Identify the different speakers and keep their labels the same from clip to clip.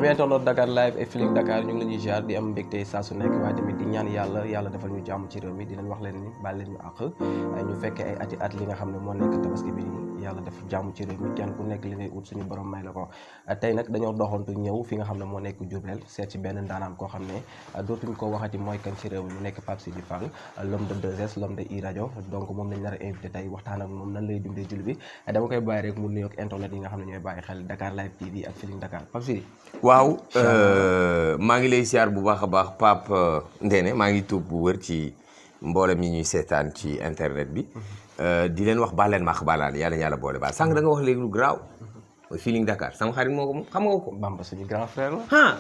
Speaker 1: am internet Dakar live et Feeling Dakar ñu ngi leen di ziar di am mbégte saa su nekk waaye tamit di ñaan yàlla defal ñu jàmm ci réew mi di leen wax leen ni baal leen ñu àq ñu fekkee ay ati at li nga xam ne moo nekk tabaski bi yàlla def jàmm ci réew mi kenn ku nekk li ngay ut suñu borom may la ko tey nag dañoo doxantu ñëw fi nga xam ne moo nekk Diourbel seet ci benn ndaanaan koo xam ne dootuñ ko waxati mooy kan ci réew mi mu nekk Pape Sidi Fall l'homme de 2S l'homme de iRadio donc moom lañ nar a invité tey waxtaan ak moom nan lay dundee jul bi dama koy bàyyi rek mu nuyoog internet yi nga xam ne ñooy bàyyi xel Dakar Live TV ak Feeling Dakar Pape Sidi.
Speaker 2: waaw maa ngi lay siyaar bu baax a baax Pape Ndéné maa ngi tuub bu wër ci mboolem ñi ñuy seetaan ci internet bi di leen wax baal leen maax baalaan yàlla boole baal sànq da nga wax léegi lu garaaw mooy Feeling Dakar sama xarit moo ko moom xam nga ko.
Speaker 1: Bamba suñu grand frère la.
Speaker 2: ah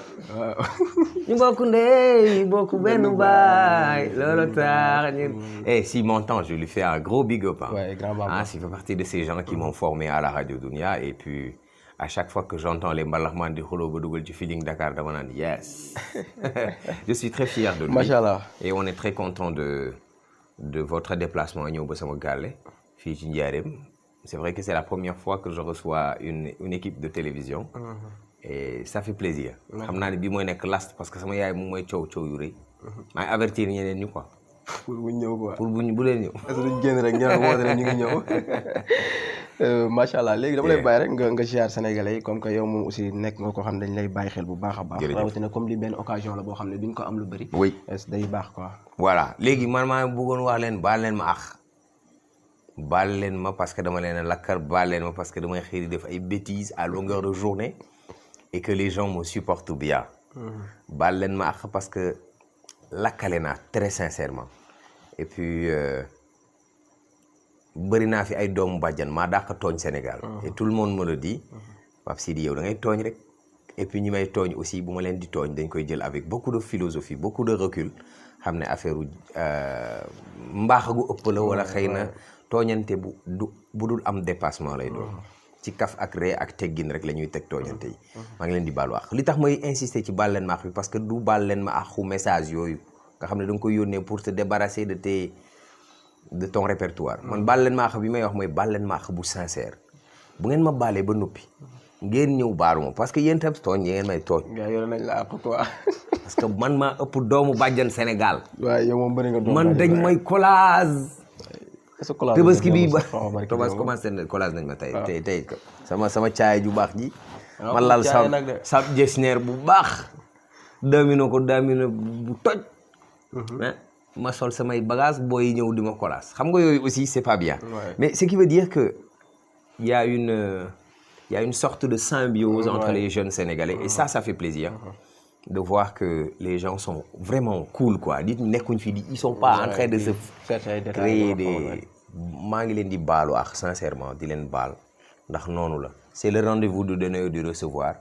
Speaker 2: ñu bokk ndey bokk benn baay loolu tax ñu. Et s'il m'entend je lui fais un gros big up.
Speaker 1: Ouais, grand Bamba.
Speaker 2: Ah, il fait partie de ces gens qui m'ont formé à la radio Dunia et puis. À chaque fois que j'entends les mbalaxmaan di xuloo ba dugal ci Feeling Dakar dama naan yes je suis très fier de lui.
Speaker 1: Machallah.
Speaker 2: Et on est très content de votre déplacement ñëw ba sama gàlle fii ci Njaaréem. C'est vrai que c'est la première fois que je reçois une équipe de télévision. Et ça fait plaisir. xam naa ne bii mooy nekk last parce que sama yaay moom mooy coow yu rëy. maay avertir ñeneen ñi quoi.
Speaker 1: pour bu ñëw quoi
Speaker 2: pour bu leen ñëw.
Speaker 1: est-ce que duñ génn rek ñaar woote rek ñu ngi ñëw. macha allah léegi dama lay bàyyi rek nga ziar sénégalais yi comme que yow moom aussi nekk nga ko xam ne dañ lay bàyyi xel bu baax a baax. rawatina comme li benn occasion la boo xam ne duñ ko am lu bëri.
Speaker 2: oui
Speaker 1: day baax quoi.
Speaker 2: voilà léegi man maa bëggoon wax leen baal leen ma ax baal leen ma parce que dama leen a lakkar baal leen ma parce que damay xëy di def ay bêtises à longueur de journée et que les gens me supportent bien. baal leen ma ax parce que lakkale naa très sincèrement et puis. bëri naa fi ay doomu bàjjan maa dàq tooñ Sénégal. Et tout le monde me le dit. Pape Sidi yow da ngay tooñ rek. Et puis ñi may tooñ aussi bu ma leen di tooñ dañ koy jël avec beaucoup de philosophie beaucoup de recul xam ne affaire mbaax gu ëpp la wala xëy na tooñante bu dul am dépassement lay doon. ci kaf ak ree ak teggin rek la ñuy teg tooñante yi. maa ngi leen di baalu àq li tax may insister ci baal leen ma àq bi parce que du baal leen ma àqu message yooyu nga xam ne da nga koy yónnee pour te débarrasser de ton répertoire man baal leen maax bi may wax mooy baal leen maax bu sincère bu ngeen ma baalee ba noppi ngeen ñëw baalu ma parce que yéen tam tooñ ngeen may tooñ.
Speaker 1: gars yore nañ la àq quoi.
Speaker 2: parce que man maa ëpp doomu bàjjan Sénégal.
Speaker 1: waaw yow moom bëri nga doomu
Speaker 2: man dañ may collage. tabaski bi ba tabaski commencé na collage nañ ma tey sama caaya ju baax ji. man laal sab jesneer bu baax. daamino bu toj. ma sol samay bagage booy ñëw di ma collage xam nga yooyu aussi c'est pas bien. Mais ce qui veut dire que il y a une sorte de symbiose entre les jeunes Sénégalais et ça fait plaisir de voir que les gens sont vraiment cool quoi nit ñi nekkuñ fi ils sont pas en train de se créer des maa ngi leen di baalu ak sincèrement di leen baal ndax noonu la c'est le rendez-vous du donner et du recevoir.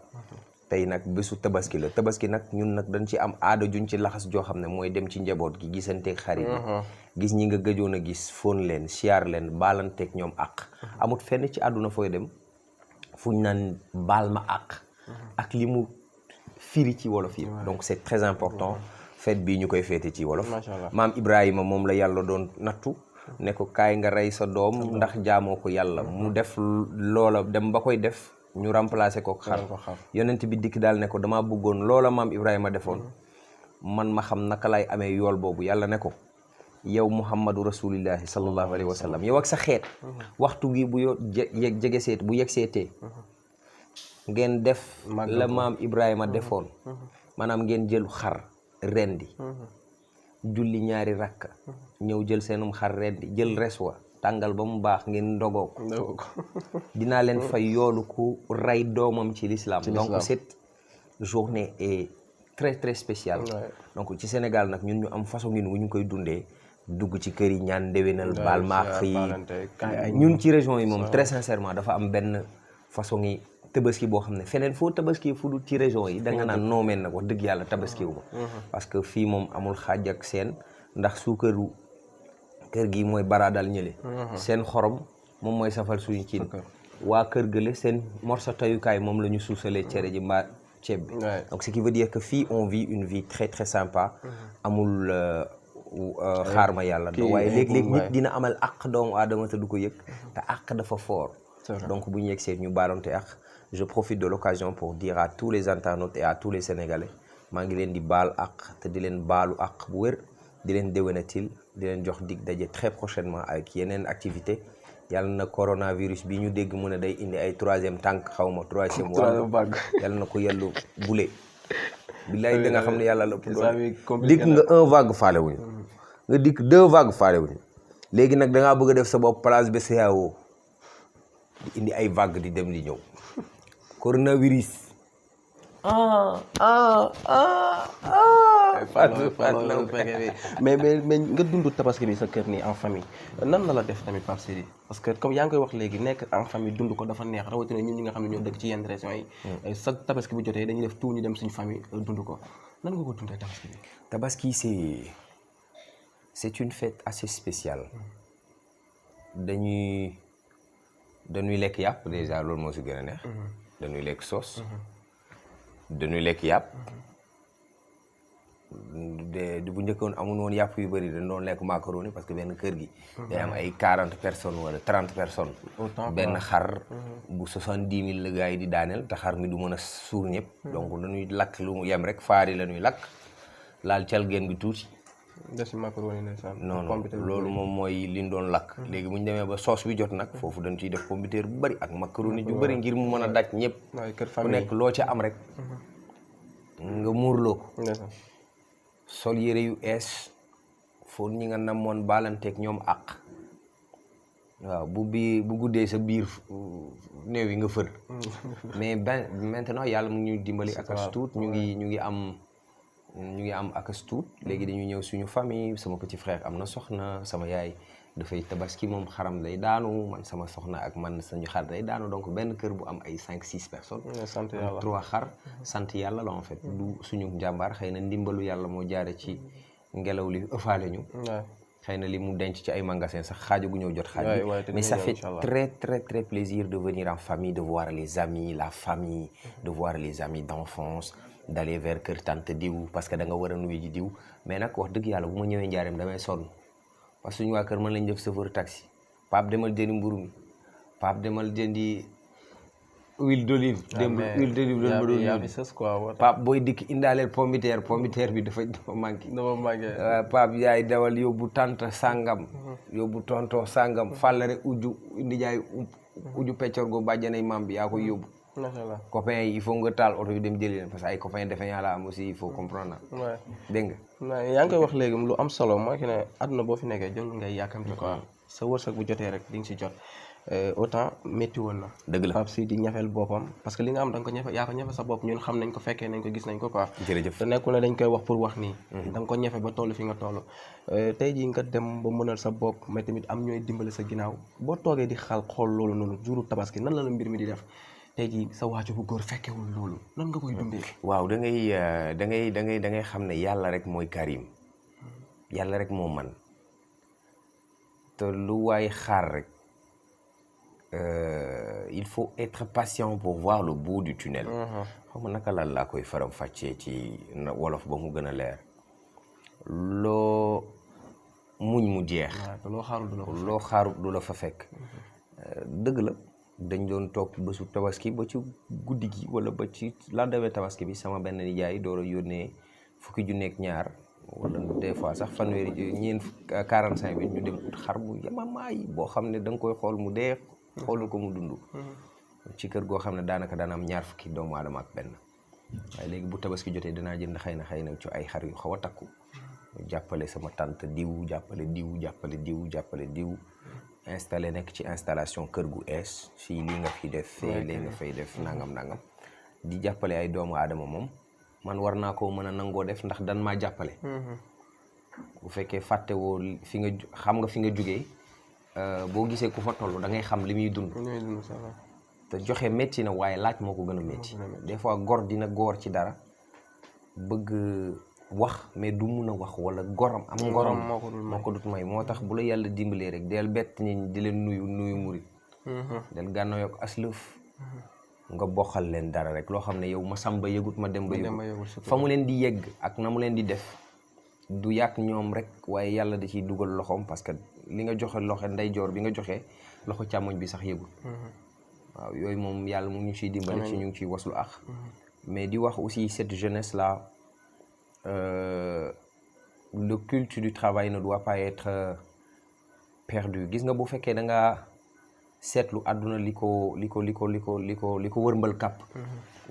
Speaker 2: tey nag bésu tabaski la tabaski nag ñun nag dañ ci am aada juñ ci laxas joo xam ne mooy dem ci njaboot gi gisanteeg xarit yi gis ñi nga gëjoon a gis fóon leen siyaar leen baalanteeg ñoom àq amut fenn ci àdduna fooy dem fuñ naan baal ma àq ak li mu firi ci wolof yi donc c'est très important fête bii ñu koy féete ci wolof maam Ibrahima moom la yàlla doon nattu ne ko kaay nga rey sa doom ndax jaamoo ko yàlla mu def loola dem ba koy def ñu remplacer ko xar yonent bi dikk daal ne ko damaa bëggoon loola maam Ibrahima defoon man ma xam naka lay amee yool boobu yàlla ne ko yow Muhammadu rasulillahi sallallahu alayhi wa sallam yow ak sa xeet waxtu gi bu yo jege seet bu yegg seetee ngeen def la maam Ibrahima defoon maanaam ngeen jël xar rendi julli ñaari rakka ñëw jël seenum xar rendi jël reswa tàngal ba mu baax ngeen ndogoo ko dinaa leen fay yoolu ku rey doomam ci l'islam donc cette journée est très très spéciale donc ci Sénégal nag ñun ñu am façon ngin wu ñu koy dundee dugg ci kër yi ñaan ndéwénal baal maax yi ñun ci région yi moom très sincèrement dafa am benn façon yi tabaski boo xam ne feneen foo tabaski fu dul ci région yi da nga naan noomeen nag wax dëgg yàlla tabaski wu ma parce que fii moom amul xaaj ak seen ndax suukaru kër gi mooy baraadal ñële seen xorom moom mooy safal suñu ciin waa kër gële seen morso tayukaay moom la ñu suusalee cere ji mbaa ceeb bi donc ce qui veut dire que fii on vit une vie très très sympa amul xaar ma yàlla waaye léeg-léeg nit dina amal àq doomu aadama te du ko yëg te àq dafa fort donc bu ñu yegg seet ñu baalonte àq je profite de l'occasion pour dire à tous les internautes et à tous les Sénégalais maa ngi leen di baal ak te di leen baalu ak bu wér di leen déwénatil di leen jox dig daje très prochainement avec yeneen activité yàlla na coronavirus bi ñu dégg mu ne day indi ay troisième tànk xawma troisième vague yàlla na ko yàllu bule billaay da nga xam ne yàlla la ëpp dikk nga 1 vague faale wuñu nga dikk 2 vague faale wuñu léegi nag da ngaa bëgg a def sa bopp place BCEAO di indi ay vague di dem di ñëw coronavirus
Speaker 1: mais nga dund tabaski bi sa kër nii en famille nan la def tamit Pape Sidi parce que comme yaa ngi koy wax léegi nekk en famille dund ko dafa neex rawatina ñun ñi nga xam ne ñoo dëkk ci yenn régions yi sa tabaski bu jotee dañuy def tout ñu dem suñu famille dund ko nan nga ko dundee tabaski bi.
Speaker 2: Tabaski c'est une fête assez spéciale dañuy lekk yàpp déjà loolu moo si gën a neex dañuy lekk sauce dañuy lekk yàpp bu njëkkoon amul woon yàpp yu bëri dañ doon lekk macaroni parce que benn kër gi day am ay 40 personnes wala 30 personnes benn xar bu 70 000 la gars yi di daaneel te xar mi du mën a suur ñëpp donc dañuy lakk lu mu yem rek faari la ñuy lakk laal calgeen bi tuuti non loolu moom mooy liñ doon lakk léegi bu ñu demee ba sauce bi jot nag foofu dañ ciy def pomme de terre bu bëri ak macaroni ju bëri ngir mu mën a daj ñëpp ku nekk loo ca am rek nga muurloo ko sol yére yu ees foo ñi nga namoon baalanteeg ñoom ak waaw bu guddee sa biir néew yi nga fër mais maintenant yàlla mu ngi ñuy dimbali ak as tuut ñu ngi am ak as tuut léegi dañuy ñëw suñu famille sama petit frère am na soxna sama yaay dafay tabaski moom xaram lay daanu man sama soxna ak man suñu xar day daanu donc benn kër bu am ay 5-6 personnes.
Speaker 1: sant yàlla
Speaker 2: 3 xar sant yàlla la en fait. du suñu njàmbaar xëy na ndimbalu yàlla moo jaare ci ngelaw li ëffaale ñu. xëy na li mu denc ci ay magasin sax xaaju gu ñëw jot xaaj bi mais ça fait très très très plaisir de venir en famille de voir les amis la famille de voir les amis d'enfance d'aller vers kër tante diw parce que da nga war a nuyu ji diw mais nag wax dëgg yàlla bu ma ñëwee njaareem damay sonn parce que suñu waa kër mën lañ def chauffeur taxi Pape demal jëndi mburu mi Pape demal jëndi huile d'olive démb huile d'olive doon ma doon Pape booy dikk indaaleel pomme de terre bi dafa manqué Pape yaay dawal yóbbu tante sàngam yóbbu tonto sàngam fàllare uju indi jaay uju peccor go bàjjanay maam bi yaa koy yóbbu copains yi il faut nga taal oto yu dem jëli leen parce que ay copains defe naa la am aussi il faut comprendre dégg
Speaker 1: nga yaa ngi koy wax léegi lu am solo mooy que ne àdduna boo fi nekkee jël ngay yàkkamti quoi sa wërsëg bu jotee rek di nga si jot autant métti woon na
Speaker 2: dëgg la
Speaker 1: Pape Sidi ñafeel boppam parce que li nga am da nga ko ñafe yaa ko ñafe sa bopp ñun xam nañ ko fekkee nañ ko gis nañ ko quoi
Speaker 2: jërëjëf
Speaker 1: te nekkul ne dañ koy wax pour wax nii da nga ko ñafe ba toll fi nga toll tey jii nga dem ba mënal sa bopp mais tamit am ñooy dimbali sa ginnaaw boo toogee di xool loolu noonu juru tabaski nan la mbir mi di def tey jii sa waajur bu góor fekkewul loolu nan nga koy dundee
Speaker 2: waaw da ngay xam ne yàlla rek mooy Karim yàlla rek moo man te lu waay xaar rek il faut être patient pour voir le bout du tunnel xam nga naka lan laa koy faram fàccee ci wolof ba mu gën a leer loo muñ mu jeex loo xaarut du la fa fekk dëgg la dañ doon toog bésu tabaski ba ci guddi gi wala ba ci lendemain tabaski bi sama benn nijaay door a yónnee fukki ju nekk ñaar wala des fois sax fanweeri ñeen 45 bi ñu dem ut xar bu yamamaay boo xam ne da nga koy xool mu dee xoolul ko mu dund ci kër goo xam ne daanaka dana am ñaar fukki doomu aadama ak benn waaye léegi bu tabaski jotee danaa jënd xëy na ci ay xar yu xaw a takku jàppale sama tante diw jàppale diw installé nekk ci installation kër gu ees fii lii nga fi def fee lii nga fay def nangam di jàppale ay doomu aadama moom man war naa koo mën a nangoo def ndax dan maa jàppale bu fekkee fàtte woo fi nga jógee boo gisee ku fa toll da ngay xam li muy dund te joxe métti na waaye laaj moo ko gën a métti des fois gor dina góor ci dara bëgg wax mais du mun a wax wala goram am ngoram moo ko dut may moo tax bu la yàlla dimbalee rek del bett nit ñi di leen nuyu murit del gànnaaw yokk aslëf nga boxal leen dara rek loo xam ne yow ma samba yëgut ma dem ba yëgut fa mu leen di yegg ak na mu leen di def du yàq ñoom rek waaye yàlla da ciy dugal loxoom parce que li nga joxe loxo ndeyjoor bi nga joxe loxo càmmoñ bi sax yëgut waaw yooyu moom yàlla mu ngi ciy dimbali ci ñu ngi ciy waslu ak mais di wax aussi cette jeunesse là le culte du travail ne doit pas être perdu gis nga bu fekkee da nga seetlu àdduna li ko wërmbal kàpp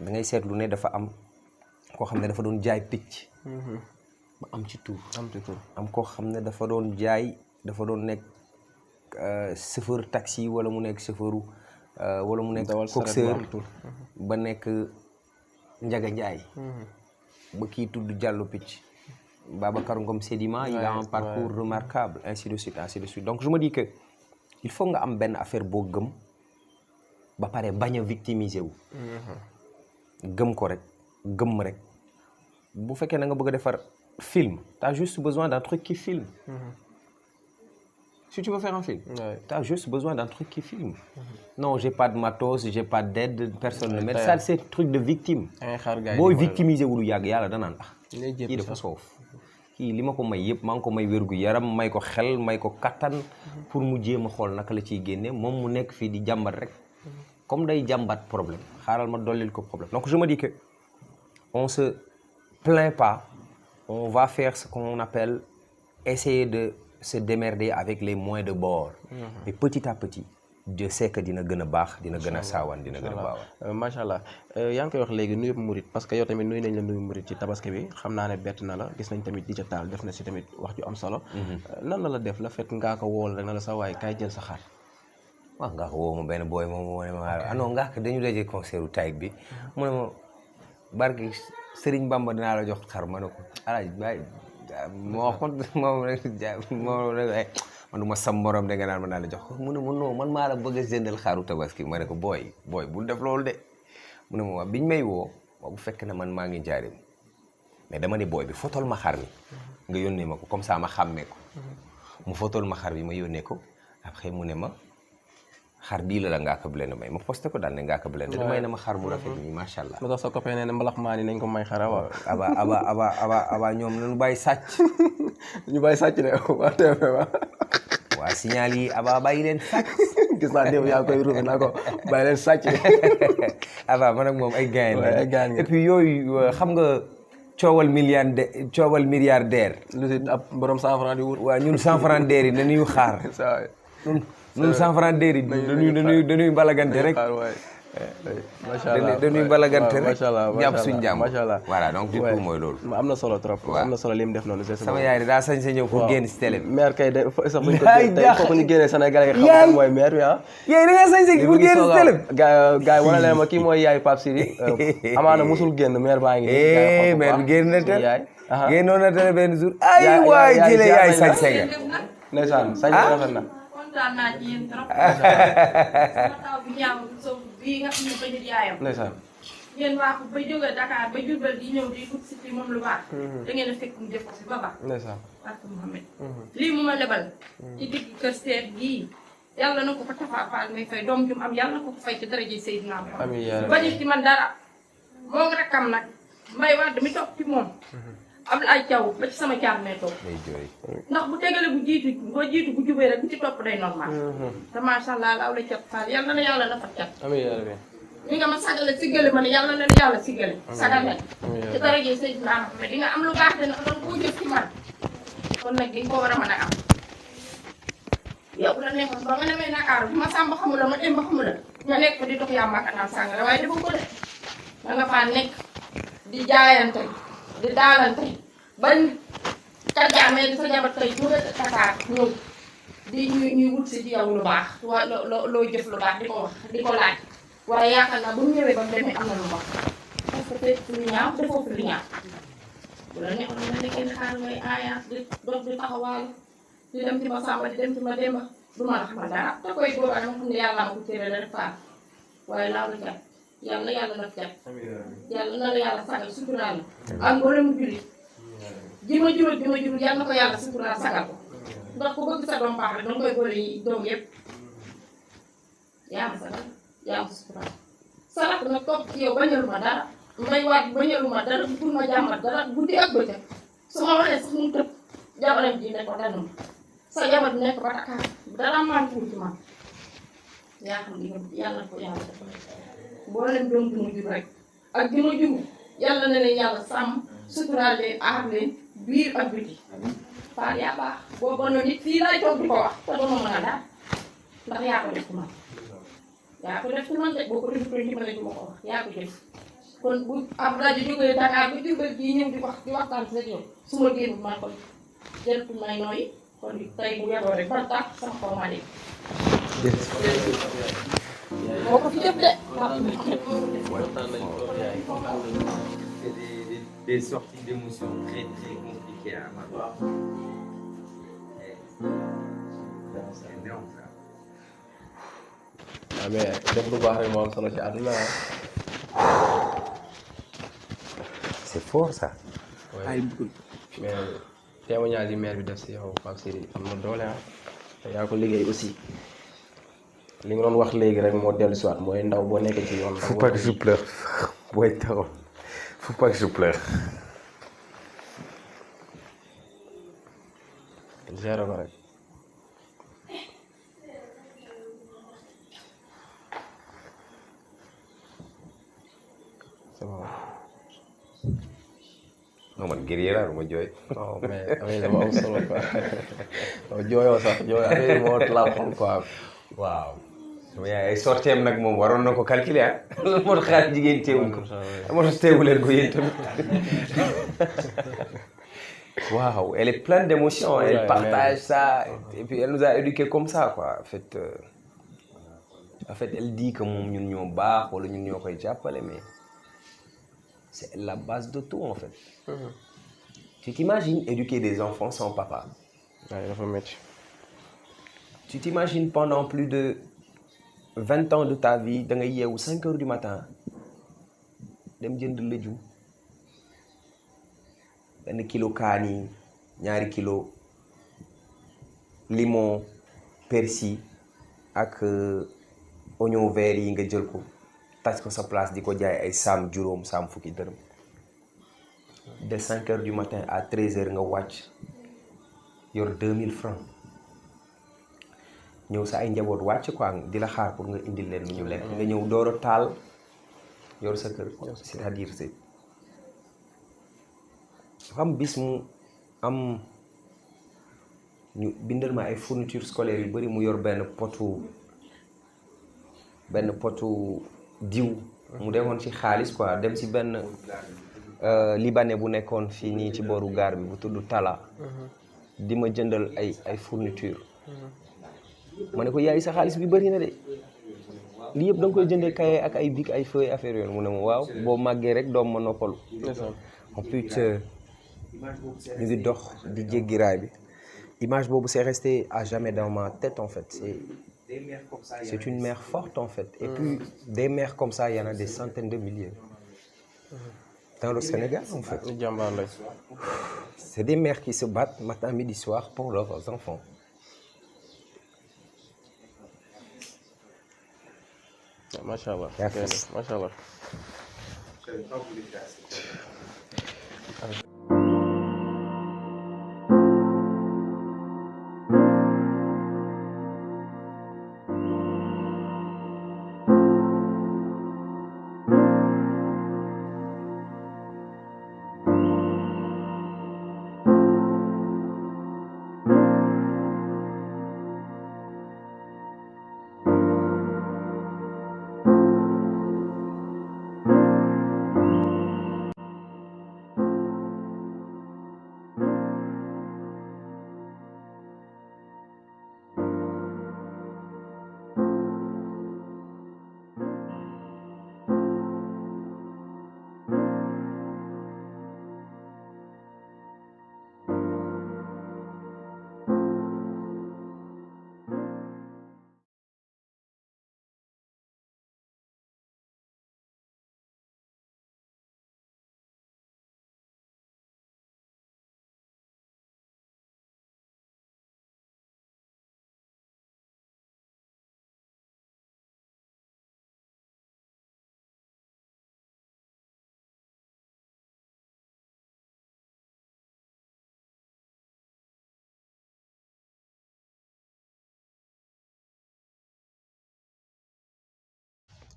Speaker 2: da ngay seetlu ne dafa am koo xam ne dafa doon jaay picc ba am ci tur am koo xam ne dafa doon nekk chauffeur taxi wala mu nekk chauffeur wala mu nekk coxeur ba nekk njaga njaay ba kii tudd Diallo Picc Babacar Ngom Sedima il a un parcours remarquable ainsi de suite donc je me dis que il faut nga am benn affaire boo gëm ba pare bañ a victimiser wu gëm ko rek gëm rek bu fekkee na nga bëgg a defar film t'as juste besoin d'un truc qui filme si tu veux faire un film t'as juste besoin d'un truc qui filme non j'ai pas de matos j'ai pas d'aide personne ne m'aide ça c'est truc de victime booy victimiser wu lu yàgg yàlla danaan kii dafa soof kii li ma ko may yëpp maa ngi ko may wérgu yaram may ko xel may ko kattan pour mu jéem a xool naka la ciy génne moom mu nekk fii di jàmbat rek comme day jàmbat problème xaaral ma dollil ko problème donc je me dis que on se plaint pas on va faire ce qu'on appelle essayer de se démerder avec les moyens de bord et petit à petit Dieu sait que dina gën a baax dina gën a saawaan dina gën a baawaan
Speaker 1: macha allah yaa ngi koy wax léegi nuyu murit parce que yow tamit nuyu nañ la nuyu murit ci tabaski bi xam naa ne bett na la gis nañ tamit di ca taal def na si tamit wax ju am solo nan la def la fekk ngaa ko wool rek na la sa waaye kaay jël sa xar
Speaker 2: waaw ngaa ko woo ma benn booy moom moo ne ma non ngaa ko dañu daje concert u Taïb bi mu ne ma barki Sëriñ Bamba dinaa la jox xar ma ne ko alaaj bàyyi moo wax ko moom rek man du ma sam morom de nga naan ma naa la jox ko mu ne ma non man maa la bëgg a jëndal xaru tabaski ma ne ko booy bul def loolu de mu ne ma waa biñ may woo bu fekk na man maa ngi jaarim mais dama ne booy bi fotol ma xar mi nga yónnee ma ko comme ça ma xàmmee ko mu fotol ma xar bi ma yónnee ko après mu ne ma xar bii la Ngaaka Blindé may ma posté ko daal ne Ngaaka Blindé damay na ma xar bu rafet nii macha allah.
Speaker 1: lu tax sa copain nee na mbalax maa ni nañ ko may xara waaw.
Speaker 2: aba ñoom nañu bàyyi sàcc.
Speaker 1: ñu bàyyi sàcc ne waa TFM
Speaker 2: waa signal yi aba bàyyi leen sàcc.
Speaker 1: gis naa démb yaa ngi koy ruubi naa ko bàyyi leen sàcc.
Speaker 2: aba man ak moom ay gaañ la et puis yooyu xam nga coowal milliardaire.
Speaker 1: lu si ab borom 100 francs di wut.
Speaker 2: waaw ñun 100 francs deer yi dañuy xaar. ñun 100 francs deer yi dañuy balagante rek.
Speaker 1: macha allah
Speaker 2: dañuy balagante rek.
Speaker 1: macha allah
Speaker 2: jàpp suñu jàmm.
Speaker 1: macha allah
Speaker 2: voilà donc du coup mooy loolu.
Speaker 1: am na solo trop. am na solo li mu def noonu.
Speaker 2: sama yaay de daa sañ sa ñëw pour génn si télé bi.
Speaker 1: maire kay de sax buñ ko tey foofu ñu génnee Sénégalais yi xam mooy maire bi ah.
Speaker 2: yaay da ngaa sañ sa pour génn si télé bi.
Speaker 1: gars yi wane leen ma kii mooy yaay Pape Sidi. amaana musul génn maire baa ngi nii.
Speaker 2: maire bi génn na télé. génnoon na télé benn jour. ay waay jële yaay sañ sa nga.
Speaker 1: ndeysaan sañ sa rafet na.
Speaker 3: kontaan naa ci yéen trop. sama taw bi ñaaw so bii nga xam ne bañu yaayam.
Speaker 1: ndeysaan.
Speaker 3: ngeen waa ko ba jógee Dakar ba Diourbel di ñëw di ut si fi moom lu baax. da ngeen a fekk mu def ko si ba baax.
Speaker 1: ndeysaan.
Speaker 3: barke Mouhamed. lii mu ma lebal. ci digg kër seet gii. yàlla na ko ko tafaafal may fay doom jum am yàlla na ko ko fay ci daraja Seydina Muhammad.
Speaker 1: amiin yaa rabbi.
Speaker 3: bañu ci man dara. moom rakkam nag mbay waa dami topp ci moom. am ay caw ba ci sama caar mee toog ndax bu tegale bu jiitu bu jubee rek bu ci topp day normal te macha allah laaw la cat faal yal na yàlla dafa cat
Speaker 1: amiin yaa rabbi.
Speaker 3: mi nga ma sagale sigale ma ne yàlla na yàlla sigale sagal na ci daraje Seydina Muhammad di nga am lu baax de ndax doon koo jëf ci man kon nag di nga ko war a mën a am yow bu la neexoon ba nga demee Dakar bu ma sàmba xamula ma dem ba xamula nga nekk fa di dox yaa maaka naan sàngara waaye dafa ko de da nga faa nekk di jaayante di daalante bañ kàddaamee di sa jabar tey mu nga Dakar ñëw di ñuy wut si ci yow lu baax waa loo jëf lu baax di ko wax di ko laaj waaye yaakaar naa bu ñu ñëwee ba mu demee am na lu baax parce que tey lu ñaaw defoo fi lu ñaaw bu la neexoon nga nekkee Dakar ngay aayaas di dox di taxawaalu di dem ci ma Samba di dem ci ma Demba du ma la xamal dara te koy boobu ak ma xam ne yàlla ma ko céré la rek faal waaye laaw la cat yàlla na cat yàlla na la yàlla sagal suturaal la ak mboolem mu julli ji ma jurul yàlla na ko yàlla suturaal sagal ko ndax ku bëgg sa doom baax rek danga koy boole yi doom yëpp yaa ma sagal yaa ma suturaal sarak nag topp ci yow bañalu ma dara may waat bañalu ma dara pour ma jàmbat dara guddi ak bëccëg su ma waxee sax mu tëb jabaram ji ne ko danu ma sa jabar nekk ba Dakar dara manqué ci man yaa xam li nga yàlla ko yàlla def boo leen doom du ma jur rek ak di ma jur yàlla na leen yàlla sàmm suturaal leen aar leen biir ak biti Faal yaa baax boo bonoon nit fii lay toog di ko wax te doo ma mën a daal ndax yaa ko def ci man yaa ko def ci man de boo ko defutoon ci man di ma ko wax yaa ko def kon bu ab rajo jógee Dakar ba Diourbel gii ñëw di waxtaan si yow su ma génn maa ko jël may nooyi kon tey bu yeboo rek ban tax sama xaw ma dégg. moo ko fi def de.
Speaker 2: Des sorties d'émotions très très compliquées à avoir. C'est énorme ça.
Speaker 1: Ah mais def lu baax rek moo am solo ci àdduna.
Speaker 2: C'est fort ça.
Speaker 1: ay mais témoignage yi maire bi def si yow Pape Sidi am na doole ah te yaa ko liggéey aussi li nga doon wax léegi rek moo dellu si waat mooy ndaw boo nekkee ci yoon.
Speaker 2: Faut pas que je pleure. booy taxaw faut pas que je pleure.
Speaker 1: géré ko rek. c'est bon.
Speaker 2: non man guerrier laa du ma jooy.
Speaker 1: non mais affaire dama am solo quoi non jooyoo sax jooy affaire moo la xol quoi.
Speaker 2: waaw. sama yaay ay sorteem nag moom waroon na ko calculer ah. lan moo tax xaar jigéen teewul ko. moo tax teewu leen ko yéen tamit. waaw elle est pleine d'émotions. Elle partage ça et puis elle nous a éduqués comme ça quoi en fait elle dit que moom ñun ñoo baax wala ñun ñoo koy jàppale mais c'est la base de tout en fait. Tu t'imagines éduquer des enfants sans papa.
Speaker 1: waaw dafa métti.
Speaker 2: Tu t'imagines pendant plus de 20 ans de ta vie da ngay yeewu 5 heures du matin dem jënd lëjum benn kilo kaani 2 kilo limon persil ak oignon vert yi nga jël ko taj ko sa place di ko jaay ay saam juróom saam fukki dërëm de 5 heures du matin à 13 heures nga wàcc yor 2000 francs ñëw sa ay njaboot wàcc quoi di la xaar pour nga indil leen lu ñu lekk nga ñëw door a taal yor sa kër c'est-à-dire c'est dafa am bis mu am ñu bindal ma ay fournitures scolaires yu bari mu yor benn potu diw mu demoon ci xaalis quoi dem ci benn libanais bu nekkoon fii nii ci booru gaar bi bu tudd Talla di ma jëndal ay fourniture ma ne ko yaay sa xaalis bi bëri na de lii yëpp da nga koy jëndee kaye ak ay bic ay feuille affaire yoon mu ne ma waaw boo màggee rek doom ma noppalu en plus ñu ngi dox di jéggi raay bi image boobu c'est resté à jamais dans ma tête en fait c'est une mère forte en fait et puis des mères comme ça il y en a des centaines de milliers dans le Sénégal en fait c'est des mères qui se battent matin midi soir pour leurs enfants.
Speaker 1: macha allah macha allah.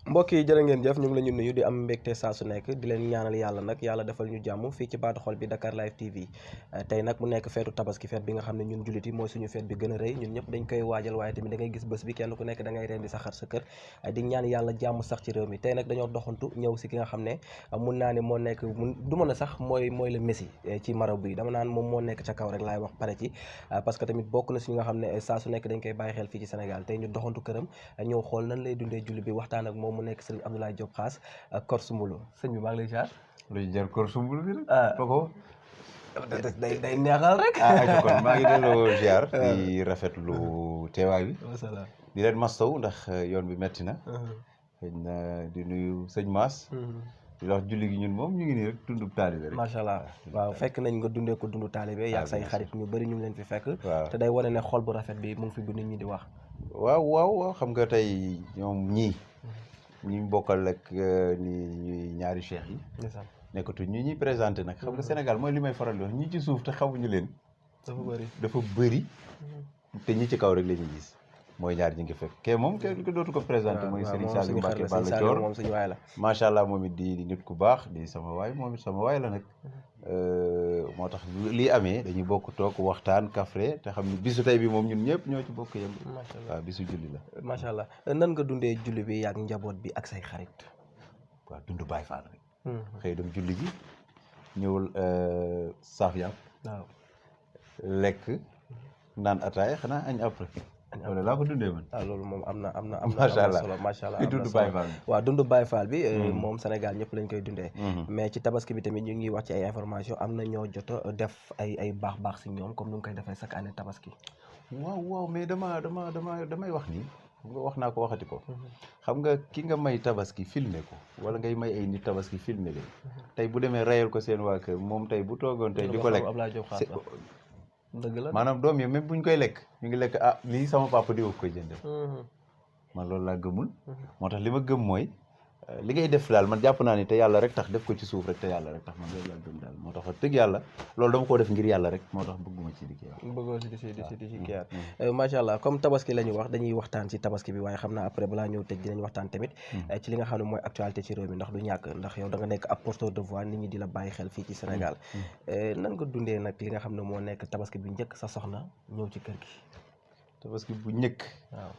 Speaker 1: mbokk yi jërë ngeen jëf ñu ngi la ñu nuyu di am mbégte saa su nekk di leen ñaanal yàlla nag yàlla defal ñu jàmm fii ci baatu xol bi Dakar Live TV tey nag mu nekk feetu tabaski feet bi nga xam ne ñun jullit yi mooy suñu feet bi gën a rëy ñun ñëpp dañ koy waajal waaye tamit da ngay gis bés bi kenn ku nekk da ngay rendi sa xar sa kër di ñaan yàlla jàmm sax ci réew mi tey nag dañoo doxantu ñëw si ki nga xam ne mun naa ne moo nekk du mën a sax mooy le messi ci marabout yi dama naan moom moo nekk ca kaw rek laay wax pare ci parce que tamit bokk na si ñi nga xam ne saa su nekk dañ koy bàyyi xel fii ci Sénégal tey ñu doxantu këram ñëw xool nan lay dundee julli bi waxtaan ak moom mu nekk sëriñ Abdoulaye Diop Khass Korsu Mbulu sëñ bi maa ngi lay jaar.
Speaker 2: luy jar Korsu Mbulu bi rek. kooku
Speaker 1: day neexal rek.
Speaker 2: kon maa ngi delloo ziar. di rafetlu teewaay bi.
Speaker 1: wasalaam
Speaker 2: di leen mastaw ndax yoon bi metti na. xëy na di nuyu sëñ Mass. di wax julli gi ñun moom ñu ngi nii rek dundu taalibe rek.
Speaker 1: macha allah waaw fekk nañ nga dundee ko dundu taalibe yaag say xarit ñu bëri ñu ngi leen fi fekk.
Speaker 2: waaw
Speaker 1: te day wane ne xol bu rafet bi mu ngi fi bu nit ñi di wax.
Speaker 2: waaw xam nga tey ñoom ñi bokkal ak ni ñaari cheikh yi. nekkatuñ ñuy présenté nag. xam nga Sénégal mooy li may faral di wax ñi ci suuf te xamuñu leen. dafa bëri te ñi ci kaw rek la ñuy gis. mooy ñaar ñi ngi fekk kee moom kenn ko dootu ko présenté mooy Serigne Saliou Mbacké Balla Thior
Speaker 1: moom suñu waay la
Speaker 2: macha allah moom it di nit ku baax di sama waay moom it sama waay la nag moo tax lii amee dañuy bokk toog waxtaan kafre te xam ne bisu tey bi moom ñun ñëpp ñoo ci bokk yem waaw bisu julli la
Speaker 1: macha allah nan nga dundee julli bi yaag njaboot bi ak say xarit
Speaker 2: waaw dund Baay Faal rek xëy dem julli ji ñëwul saaf yàpp
Speaker 1: waaw
Speaker 2: lekk naan ataaya xanaa añ après wala laa ko dundee man.
Speaker 1: loolu moom am na
Speaker 2: macha allah
Speaker 1: solo macha allah.
Speaker 2: dund Baye Fall bi
Speaker 1: waaw dund Baye Fall bi. moom Sénégal ñëpp lañ koy dundee. mais ci tabaski bi tamit ñu ngi wax ci ay information am na ñoo jot a def ay baax si ñoom comme ni nga koy defee chaque année tabaski.
Speaker 2: waaw mais damay wax ni wax naa ko waxati ko. xam nga ki nga may tabaski filmer ko wala ngay may ay nit tabaski filmer leen. tey bu demee rayal ko seen waa kër moom tey bu toogoon tey di ko lekk. dëgg la maanaam doom yi même buñ koy lekk ñu ngi lekk lii sama papa di wax koy jëndal man loolu laa gëmul moo tax li ma gëm mooy li ngay def daal man jàpp naa ni te yàlla rek tax def ko ci suuf rek te yàlla rek tax man loolu laa gëm daal moo tax wax dëgg yàlla loolu dama koo def ngir yàlla rek moo tax bëgguma ci di kii
Speaker 1: bëggoo si di ci kii macha allah comme tabaski la ñu wax dañuy waxtaan ci tabaski bi waaye xam naa après balaa ñëw tëj dinañ waxtaan tamit ci li nga xam ne mooy actualité ci réew mi ndax du ñàkk ndax yow da nga nekk ab porteur de voix nit ñi di la bàyyi xel fii ci Sénégal nan nga dundee nag li nga xam ne moo nekk tabaski bi njëkk sa soxna ñëw ci kër gi
Speaker 2: tabaski bu njëkk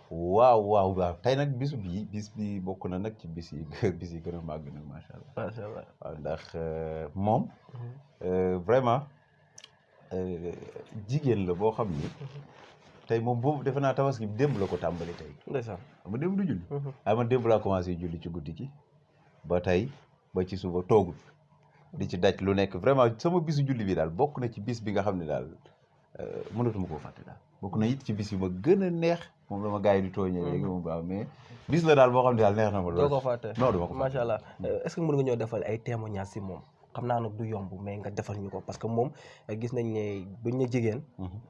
Speaker 2: waaw tey nag bis bi bokk na nag ci bis yi gën a màgg nag macha allah waaw ndax moom vraiment jigéen la boo xam ni tey moom boobu defe naa tabaski bi démb la ko tàmbali tey
Speaker 1: ndeysaan
Speaker 2: ma démb du julli man démb laa commencé julli ci guddi gi ba tey ba ci suba toogul di ci daj lu nekk vraiment sama bisu julli bi daal bokk na ci bis bi nga xam ne daal mënatuma koo fàtte daal bokk na it ci bis yi ma gën a neex moom la ma gars yi di tooñee léegi moom baax mais bis la daal boo xam ne daal neex na ma lool.
Speaker 1: doo ko fàtte
Speaker 2: non duma ko fàtte
Speaker 1: macha allah est-ce que mën nga ñoo defal ay témoignages si moom xam naa nag du yomb mais nga defal ñu ko parce que moom gis nañ ne buñ ne jigéen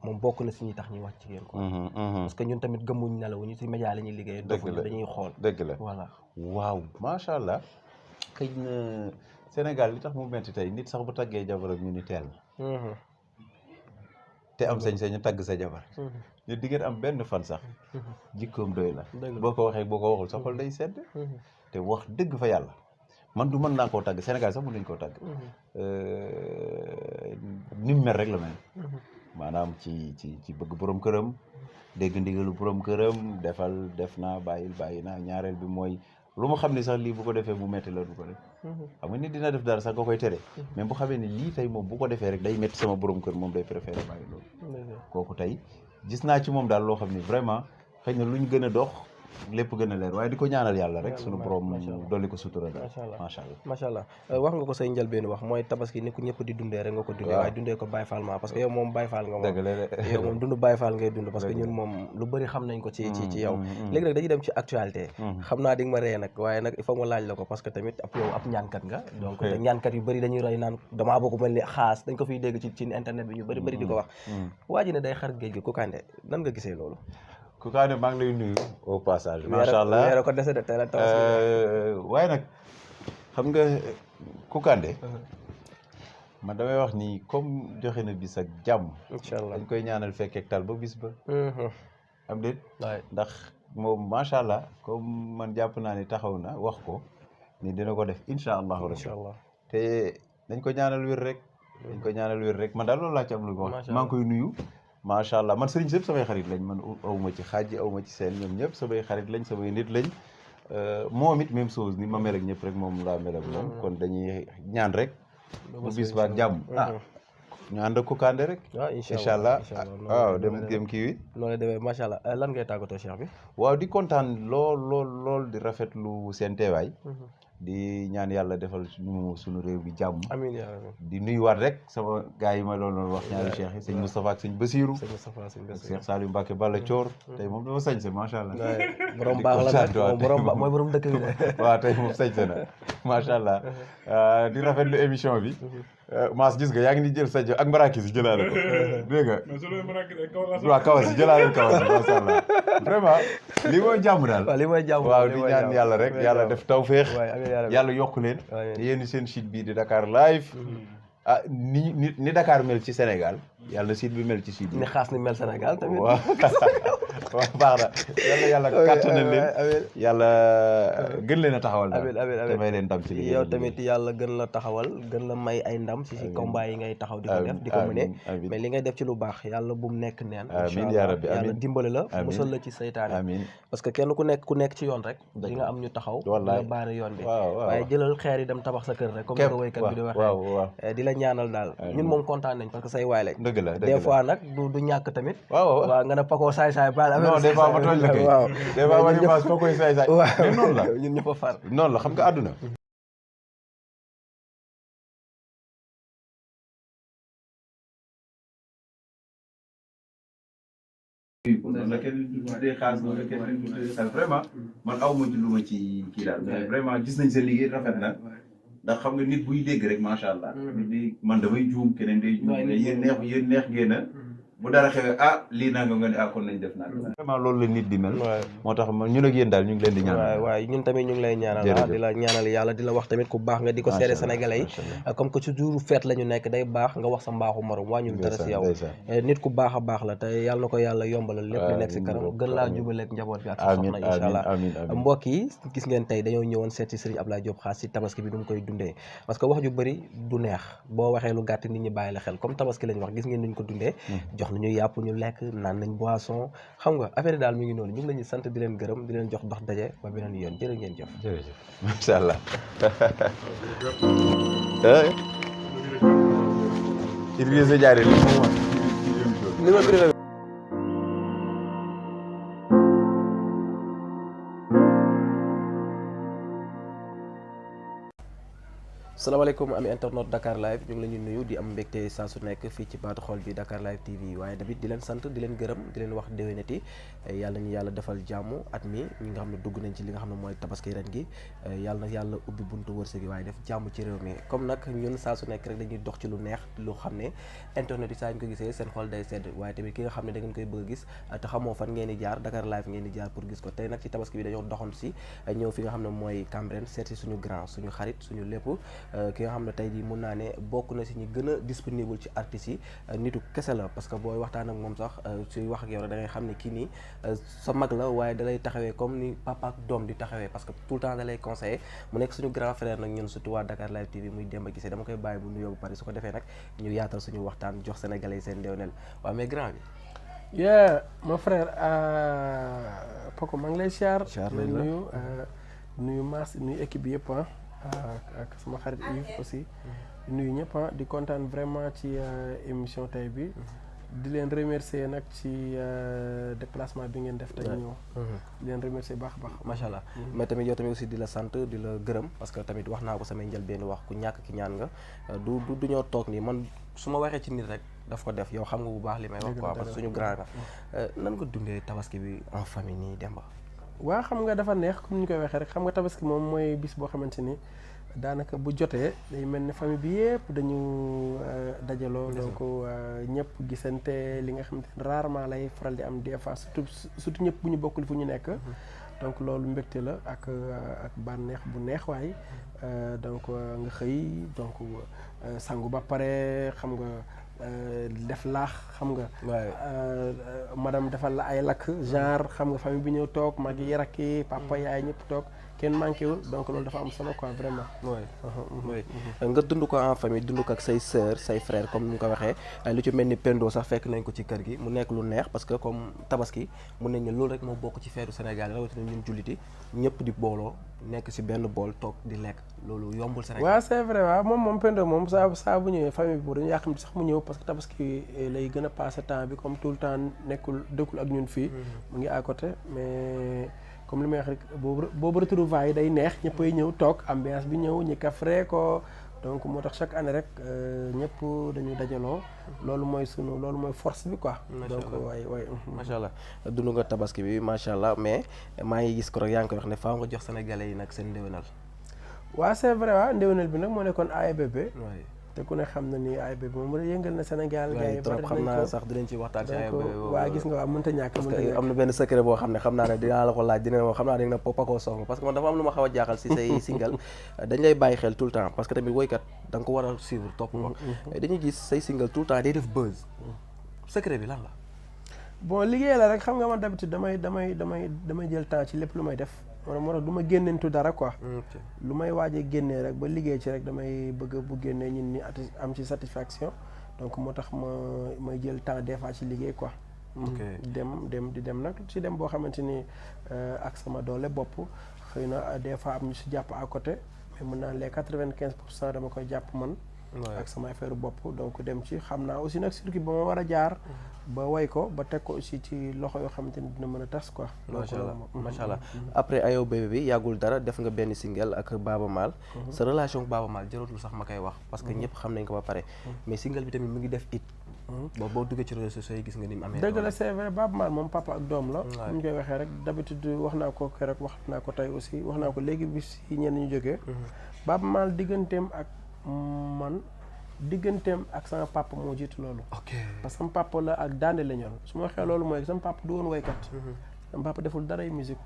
Speaker 1: moom bokk na si ñi tax ñuy wax jigéen ko parce que ñun tamit gëmmuñ nelawuñu si média la ñuy liggéey dofuñu dañuy xool
Speaker 2: dëgg la
Speaker 1: voilà
Speaker 2: waaw macha allah xëy na Sénégal li tax mu metti tey nit sax bu taggee jabaram ñu ni teel na te am sañ-sañu tagg sa jabar nit di ngeen am benn fan sax jikkoom doy la boo ko waxee boo ko waxul sa xol day sedd te wax dëgg fa yàlla man du mën naa koo tagg Sénégal sax mën nañu koo tagg ni mu mel rek la mel maanaam ci bëgg borom këram dégg ndigalu borom këram def naa bàyyi naa ñaareel bi mooy lu ma xam ne sax lii bu ko defee mu metti la du ko def xam nga nit dina def dara sax nga koy tere mais bu xamee ne lii tey moom bu ko defee rek day metti sama borom kër moom day préféré bàyyi loolu kooku tey gis naa ci moom daal loo xam ne vraiment xëy na lu ñu gën a dox lépp gën a leer waaye di ko ñaanal yàlla rek sunu borom dolli ko sutura daal
Speaker 1: macha allah wax nga ko say njëlbeen wax mooy tabaski ni ko ñëpp di dundee rek nga ko dundee waaye dundee ko Baye Fall ma parce que yow moom Baye Fall nga moom yow moom dund Baye Fall ngay dund parce que ñun moom lu bëri xam nañ ko ci yow léegi nag dañuy dem ci actualité xam naa di nga ma ree nag waaye nag il faut ma laaj la ko parce que tamit ab yow ab ñaankat nga donc te ñaankat yu bëri dañuy roy naan damaa bëgg mel ni xaas dañ ko fiy dégg ci internet bi ñu bëri di ko wax waa ji ne day xar géej gi Kounkandé nan nga gisee loolu
Speaker 2: Kounkandé maa ngi lay nuyu au passage macha allah
Speaker 1: weere ko dese de tey la tabaski
Speaker 2: waaye nag xam nga Kounkandé man damay wax ni comme joxe na bis ak jàmm
Speaker 1: incha allah
Speaker 2: dañ koy ñaanal fekkeek tal ba bis ba am déet ndax
Speaker 4: moom macha allah comme man jàpp naa ni taxaw na wax ko ni dina ko def incha allahu rabbi te dañ ko ñaanal wér rek man daal loolu laa ci am lu ko wax maa ngi koy nuyu macha allah man sëriñ sëpp samay xarit lañ man awma ci xaaj awma ci seen ñoom ñëpp samay xarit lañ samay nit lañ moom it même chose ni ma mel ak ñëpp rek moom laa mel ak moom kon dañuy ñaan rek bu bis ba ak jàmm ñu ànd ak Kounkandé rek.
Speaker 1: waaw
Speaker 4: incha allah waaw dem kii wi.
Speaker 1: loolu demee macha allah lan ngay tàggatoo Cheikh bi.
Speaker 4: waaw di kontaan lool di rafetlu seen teewaay. di ñaan yàlla defal suñu réew bi jàmm.
Speaker 1: amiin yaa rabbi.
Speaker 4: di nuyuwaat rek sama gars yi ma loolu wax ñaari cheikh yi sëñ Moustapha ak sëñ Basirou. Cheikh Saliou Mbacke Balla Thior. tey moom dama sañse macha allah.
Speaker 1: borom baax la nag mooy borom dëkk bi de.
Speaker 4: waaw tey moom sañse na macha allah di rafetlu émission bi. Maas gis nga yaa ngi ni jël sa ak maraakis yi jëlaale ko dégg nga. waaw kawas yi jëlaale kawas yi macha allah vraiment li mooy jàmm daal.
Speaker 1: waaw li mooy jàmm
Speaker 4: waaw di ñaan yàlla rek yàlla def tawféex. yàlla yokk leen. yéen seen site bii di Dakar Live. ah ni Dakar mel ci Sénégal yàlla site bi mel ci site bi.
Speaker 1: ni xaas ni mel Sénégal tamit.
Speaker 4: waaw baax na yàlla kàttanal leen. yàlla gën leen a taxawal daal. te may leen ndam ci liggéey
Speaker 1: yow tamit yàlla gën la taxawal gën la may ay ndam ci combat yi ngay taxaw di ko def di ko mëne mais li ngay def ci lu baax yàlla bu mu nekk neen.
Speaker 4: amiin yaa rabbi
Speaker 1: yàlla dimbali la musal la ci seytaane.
Speaker 4: amiin
Speaker 1: parce que kenn ku nekk ci yoon rek. di nga am ñu taxaw.
Speaker 4: wallaay
Speaker 1: nga baare yoon bi.
Speaker 4: waaye
Speaker 1: jëlal xeer yi dem tabax sa kër rek. comme ni ko woykat bi di waxee. di la ñaanal daal ñun moom kontaan nañ parce que say waay lañ.
Speaker 4: dëgg la
Speaker 1: des fois nag du ñàkk tamit.
Speaker 4: waaw
Speaker 1: nga ne Paco saay baal
Speaker 4: non des fois ma tooñ la kay.
Speaker 1: waaw
Speaker 4: des fois ma ni Mass Paco saay mais noonu la
Speaker 1: ñun ñëpp a far.
Speaker 4: noonu la xam nga àdduna. vraiment man aw ma ci lu ma ci kii daal mais vraiment gis nañ seen liggéey rafet na ndax xam nga nit buy dégg rek macha allah. nit di man damay juum keneen day juum. yéen neex ngeen a bu dara xewee lii nangam nga ne kon nañ def naan vraiment loolu la nit di mel. moo tax ñun ak yéen daal ñu ngi leen di ñaanal.
Speaker 1: waaw ñun tamit ñu ngi lay ñaanal. di la ñaanal yàlla di la wax tamit ku baax nga di ko seede sénégalais yi. comme que ci jour fête la ñu nekk day baax nga wax sa mbaaxu morom wàññul dara si yow. nit ku baax a baax la te yàlla na ko yàlla yombalal lépp li nekk si kanam gën laa jubaleeg njaboot bi ak sa soxna incha allah. mbokk yi gis ngeen tey dañoo ñëwoon seet si Serigne Ablaye Diop Khass si tabaski bi du mu koy dundee parce que wax ju bëri du neex boo waxee lu gàtt nit ñi bàyyi la xel comme tabaski lañ wax gis ngeen niñ ko dundee jox nañu yàpp ñu lekk naan nañ boisson xam nga affaire daal mi ngi noonu ñu ngi leen di sant di leen gërëm di leen jox dox daje ba beneen yoon jërë ngeen jëf.
Speaker 4: jërëjëf macha allah. Idrissa Diané li mu wax.
Speaker 1: salaamaaleykum ami internet Dakar Live ñu ngi la ñuy nuyu di am mbégte saa su nekk fii ci baatu xol bi Dakar Live TV waaye tamit di leen sant di leen gërëm di leen wax déwénati yàlla ñu yàlla defal jàmm at mi ñi nga xam ne dugg nañ ci li nga xam ne mooy tabaski ren gi yàlla na yàlla ubbi buntu wërsëg yi waaye def jàmm ci réew mi comme nag ñun saa su nekk rek dañuy dox ci lu neex lu xam ne internet yi saa ñu ko gisee seen xol day sedd waaye tamit ki nga xam ne da ngeen koy bëgg a gis te xamoo fan ngeen di jaar Dakar Live ngeen di jaar pour gis ko tey nag ci tabaski bi dañoo doxoon si ñëw fi nga xam ne mooy Cambérène seet si suñu grand suñu xarit suñu lépp ki nga xam ne tey jii mun naa ne bokk na si ñi gën a disponible ci artistes yi nitu kese la parce que booy waxtaan ak moom sax suy wax ak yow rek da ngay xam ne kii nii sa mag la waaye da lay taxawee comme ni papa ak doom di taxawee parce que tout le temps da lay conseiller mu nekk suñu grand frère nag ñun surtout waa Dakar Live TV muy Demba Guissé dama koy bàyyi bu nuyoo bu pare su ko defee nag ñu yaatal suñu waxtaan jox sénégalais yi seen ndewneel waaw mais grand bi
Speaker 5: mon frère Paco maa ngi lay siyaar nuyu Mass nuyu équipe bi yëpp ak sama xarit Yves aussi nuyu ñëpp di kontaan vraiment ci émission tey bi di leen remercier nag ci déplacement bi ngeen def tey ñëw di leen remercier baax a baax
Speaker 1: macha allah mais tamit yow tamit aussi di la sant di la gërëm parce que tamit wax naa ko samay njëlbeen wax ku ñàkk ki ñaan nga du ñoo toog nii man su ma waxee ci nit rek daf ko def yow xam nga bu baax li may wax quoi parce que suñu grand nga nan nga dundee tabaski bi en famille nii Demba
Speaker 5: waa xam nga dafa neex comme ni ñu koy waxee rek xam nga tabaski moom mooy bis boo xamante ni daanaka bu jotee day mel ni famille bi yëpp dañu dajaloo donc ñëpp gisante li nga xamante ni rarement lay faral di am des fois surtout ñëpp bu ñu bokkul fu ñu nekk donc loolu mbégte la ak bànneex bu neex waay donc nga xëy donc sangu ba pare xam nga def laax xam nga. madame defal la ay lakk genre xam nga famille bi ñëw toog mag yi rakki papa yaay ñëpp toog kenn manqué wul donc loolu dafa am solo quoi vraiment.
Speaker 1: oui nga dund ko en famille dund ko ak say sœur say frère comme ni nga ko waxee lu ci mel ni Pendo sax fekk nañ ko ci kër gi mu nekk lu neex parce que comme tabaski mun nañ ne loolu rek moo bokk ci feetu Sénégal rawatina ñun julliti ñëpp di booloo nekk si benn bool toog di lekk loolu yombul Sénégal.
Speaker 5: waaw c'est vrai waaw moom Pendo moom saa bu ñëwee famille bi dañu yàqam sax mu ñëw parce que tabaski lay gën a passé temps bi comme tout le temps dëkkul ak ñun fii. mu ngi à côté mais. comme li may wax rek boobu retrouvailles yi day neex ñëppay ñëw toog ambiance bi ñëw ñi kafree ko donc moo tax chaque année rek ñëpp dañu dajaloo loolu mooy force bi quoi. donc waay
Speaker 1: macha allah dund nga tabaski bi macha allah mais maa ngi gis ko rek yaa ngi koy wax ne faaw nga jox sénégalais yi nag seen ndéwénal.
Speaker 5: waaw c'est vrai waaw ndéwénal bi nag moo nekkoon AIBB. te ku ne xam na ni AIBB moom yëngal na Sénégal. gars yi
Speaker 1: trop xam naa sax dinañ ci waxtaan ci AIBB.
Speaker 5: waa gis nga waaw mënut a ñàkk.
Speaker 1: parce que am na benn secret boo xam ne xam naa ne dinaa la ko laaj dina ma xam naa dina Paco song parce que man dafa am lu ma xaw a jaaxal si say single dañ lay bàyyi xel tout le temps parce que tamit woykat da nga ko war a suivre topp ko. dañuy gis say single tout le temps day def buzz. secret bi lan la.
Speaker 5: bon liggéey la rek xam nga man d'habitude damay jël temps ci lépp lu may def. moo tax du ma génneentu dara quoi. lu may waajee génnee rek ba liggéey ci rek damay bëgg bu génnee ñun ñi am ci satisfaction donc moo tax may jël temps des fois ci liggéey quoi. dem nag ci dem boo xamante ni ak sama doole bopp xëy na des fois am ñu si jàpp à côté mais mën naa les 95% dama koy jàpp man. ak sama affaire bopp donc dem ci xam naa aussi nag circuit ba ma war a jaar. ba way ko ba teg ko aussi ci loxo yoo xamante ni dina mën a tas quoi.
Speaker 1: macha allah après AIBB bi yàggul dara def nga benn single ak Baaba Maal. sa relation ak Baaba Maal jaratul sax ma koy wax. parce que ñëpp xam nañ ko ba pare. mais single bi tamit mu ngi def it. boo duggee ci réseaux sociaux yi gis nga ni mu amee.
Speaker 5: dëgg la c'est vrai Baaba Maal moom papa ak doom la. ni ñu koy waxee rek d'habitude wax naa ko keroog wax naa ko tey aussi wax naa ko léegi bi si ñenn ñu jógee. Baaba Maal digganteem ak man. digganteem ak sama papa moo jiitu loolu. parce que sama papa la ak daande la ñoon su ma waxee loolu mooy sama papa du woon woykat. sama papa deful daray musique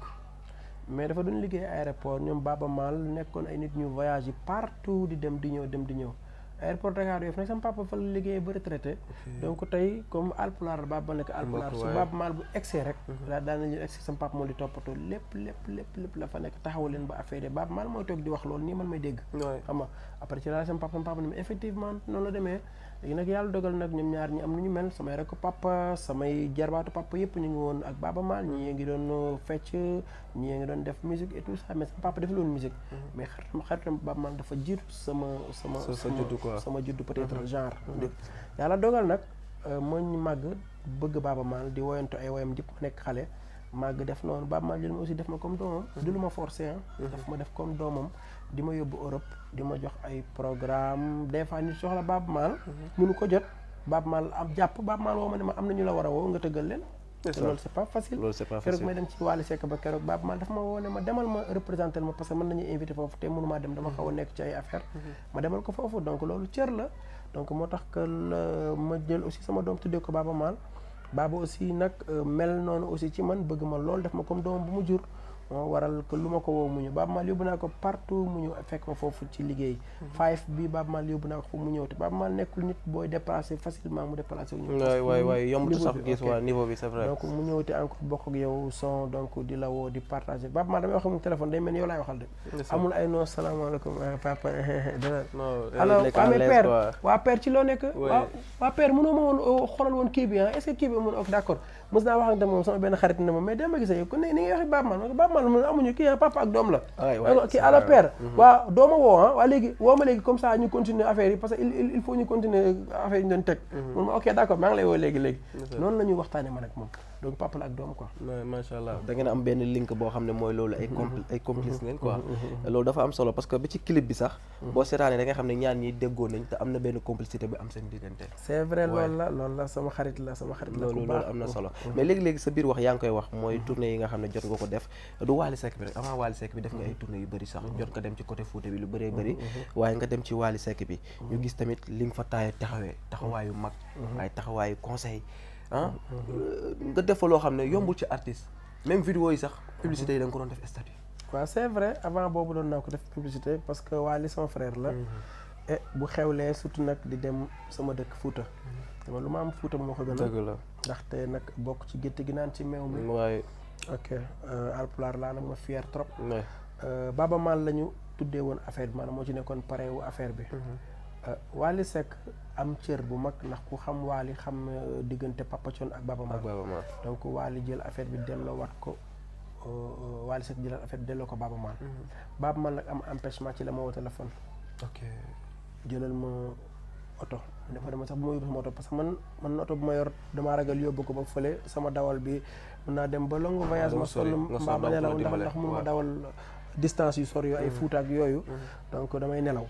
Speaker 5: mais dafa doon liggéey aéroport ñoom Baaba Maal nekkoon ay nit ñu voyage yi partout di dem di ñëw aéroport Dakar yooyu nag sama papa fa la liggéeyee ba retraité. donc tey comme alpulaar Baaba nekk alpulaar su Baaba Maal bu egsee rek. daal nañu egsi sama papa moo di toppatoo lépp la fa nekk taxawal leen ba affaire yi Baaba Maal mooy toog di wax loolu nii man may dégg. xam nga après ci la sama papa ni ma effectivement noonu la demee léegi nag yàlla dogal nag ñoom ñaar ñi am lu ñu mel samay rek papa samay jarbaatu papa yëpp ñu ngi woon ak Baaba Maal ñii ngi doon fecc ñii ngi doon def musique et tout ça mais sama papa deful woon musique mais xaritam Baaba Maal dafa jiitu sama juddu peut-être genre yàlla dogal nag moo ñu màgg bëgg Baaba Maal di woyantu ay woyam jëpp ma nekk xale màgg def noonu Baaba Maal jël ma aussi def ma comme doomam du lu ma forcé daf ma def comme doomam di ma yóbbu Europe di ma jox ay programme des fois nit soxla Baaba Maal mënu ko jot Baaba Maal am jàpp Baaba Maal woo ma ne ma am na ñu la war a woo nga tëggal leen loolu c'est pas facile keroog may dem ci Wally Seck ba keroog Baaba Maal dafa ma woo ne ma demal ma représenté ma parce que mën nañu invité foofu te mënumaa dem dama xaw a nekk ci ay affaire ma demal ko foofu donc loolu cër la donc moo tax que ma jël aussi sama doom tuddee ko Baaba Maal Baaba aussi nag mel noonu aussi ci man bëgg ma loolu def ma comme doomam bu mu jur moo waral que lu ma ko woo mu ñëw Baaba Maal yóbbu naa ko partout mu ñëw fekk ma foofu ci liggéey 5 bi Baaba Maal yóbbu naa ko mu ñëw te Baaba Maal nekkul nit booy déplacé facilement mu déplacé wu ñu
Speaker 1: waay yombut sax gis waa niveau bi c'est vrai
Speaker 5: donc mu ñëw te encore bokk ak yow son donc di la woo di partagé Baaba Maal damay wax mu téléphone day mel ni yow laay waxal de amul ay non salaamaaleykum papa dana alors mais père waa père ci loo nekk waa père mënoo ma woon xoolal woon kii bi est-ce que kii bi mun ok d'accord mos naa waxante moom sama benn xarit ne ma mais dama gisee ku ne ni ngay waxee Baaba Maal amuñu kii papa ak doom la kii alors père waaw dooma woo waa léegi woo ma léegi comme ça ñu continuer affaire yi parce que il faut ñu continuer affaire yi ñu doon teg mun ma ok d'accord maa ngi lay woo léegi noonu la ñuy waxtaane man ak moom donc papa la ak doom quoi
Speaker 1: macha allah da ngeen am benn link boo xam ne mooy loolu ay complice ngeen quoi loolu dafa am solo parce que ba ci clip bi sax boo seetaanee da nga xam ne ñaar ñi déggoo nañ te am na benn complicité bu am seen diggante
Speaker 5: c'est vrai loolu la sama xarit la
Speaker 1: loolu am na solo mais léegi-léegi sa biir wax yaa ngi koy wax mooy tournée yi nga xam ne jot nga ko def du Wally Seck bi rek avant Wally Seck bi def nga ay tournée yu bëri sax jot nga dem ci côté Fouta bi lu bëree bëri waaye nga dem ci Wally Seck bi ñu gis tamit li nga fa taxawaayu mag waaye taxawaayu conseil nga def fa loo xam ne yombul ci artiste même vidéo yi sax publicité yi da nga ko doon def statut
Speaker 5: waaw c'est vrai avant boobu doon naa ko def publicité parce que Wally sama frère la bu xewlee surtout nag di dem sama dëkk Fuuta dama lu ma am Fuuta moo ko gën a
Speaker 1: dëgg la
Speaker 5: ndaxte nag bokk ci gétt gi naan ci meew mi
Speaker 1: waaye
Speaker 5: ok alpulaar laa nag ma fier trop Baaba Maal la ñu tuddee woon affaire bi maanaam moo ci nekkoon parrain wu affaire bi Wally Seck am cër bu mag ndax ku xam Wally xam diggante Papa Thione ak Baaba Maal donc Wally jël affaire bi delloo wat ko Wally Seck jëlal affaire bi delloo ko Baaba Maal Baaba Maal nag am empêchement ci la ma woo téléphone
Speaker 1: ok
Speaker 5: jëlal ma oto dafa dama sax bu ma yóbbu sama oto parce que man oto bu ma yor damaa ragal yóbbu ko ba fële sama dawal bi mën naa dem ba long voyage ma sonn mbaa ma nelaw ndax mun ma dawal distance yu sori yooyu ay Fuuta ak yooyu donc damay nelaw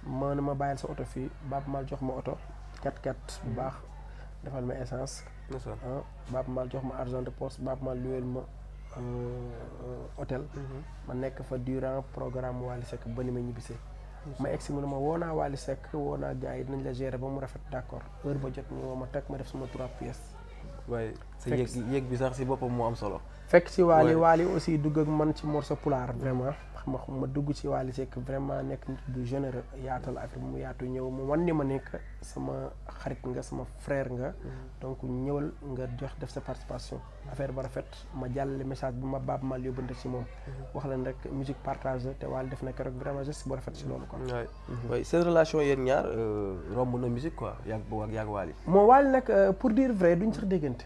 Speaker 5: ma bàyyil sa oto fii Baaba Maal jox ma oto 4x4 bu baax defal ma essence Baaba Maal jox ma argent de poche Baaba Maal luweel ma hôtel ma nekk fa durant programme Wally Seck ba ni ma ñibbisee ma egsi mu ne ma woo naa Wally Seck woo naa gars yi dinañ la gérer ba mu rafet d'accord heure ba jot ñu woo ma teg ma def sama 3 pièces
Speaker 1: waaye sa yëg bi sax si boppam moo am solo
Speaker 5: fekk ci Wally aussi dugg ak man ci morceau pulaar vraiment ma dugg ci Wally Seck vraiment nekk nit bu généreux yaatal affaire mu yaatu ñëw mu wan ni ma nekk sama xarit nga sama frère nga donc ñëwal nga jox def sa participation affaire ba rafet ma jàllale message bu ma Baaba Maal yóbbante ci moom wax leen rek musique partage te Wally def na keroog vraiment geste bu rafet ci loolu quoi
Speaker 1: waaye seen relation yéen ñaar romb na musique quoi yàgg Wally
Speaker 5: moo Wally nag pour dire vrai duñ sax déggante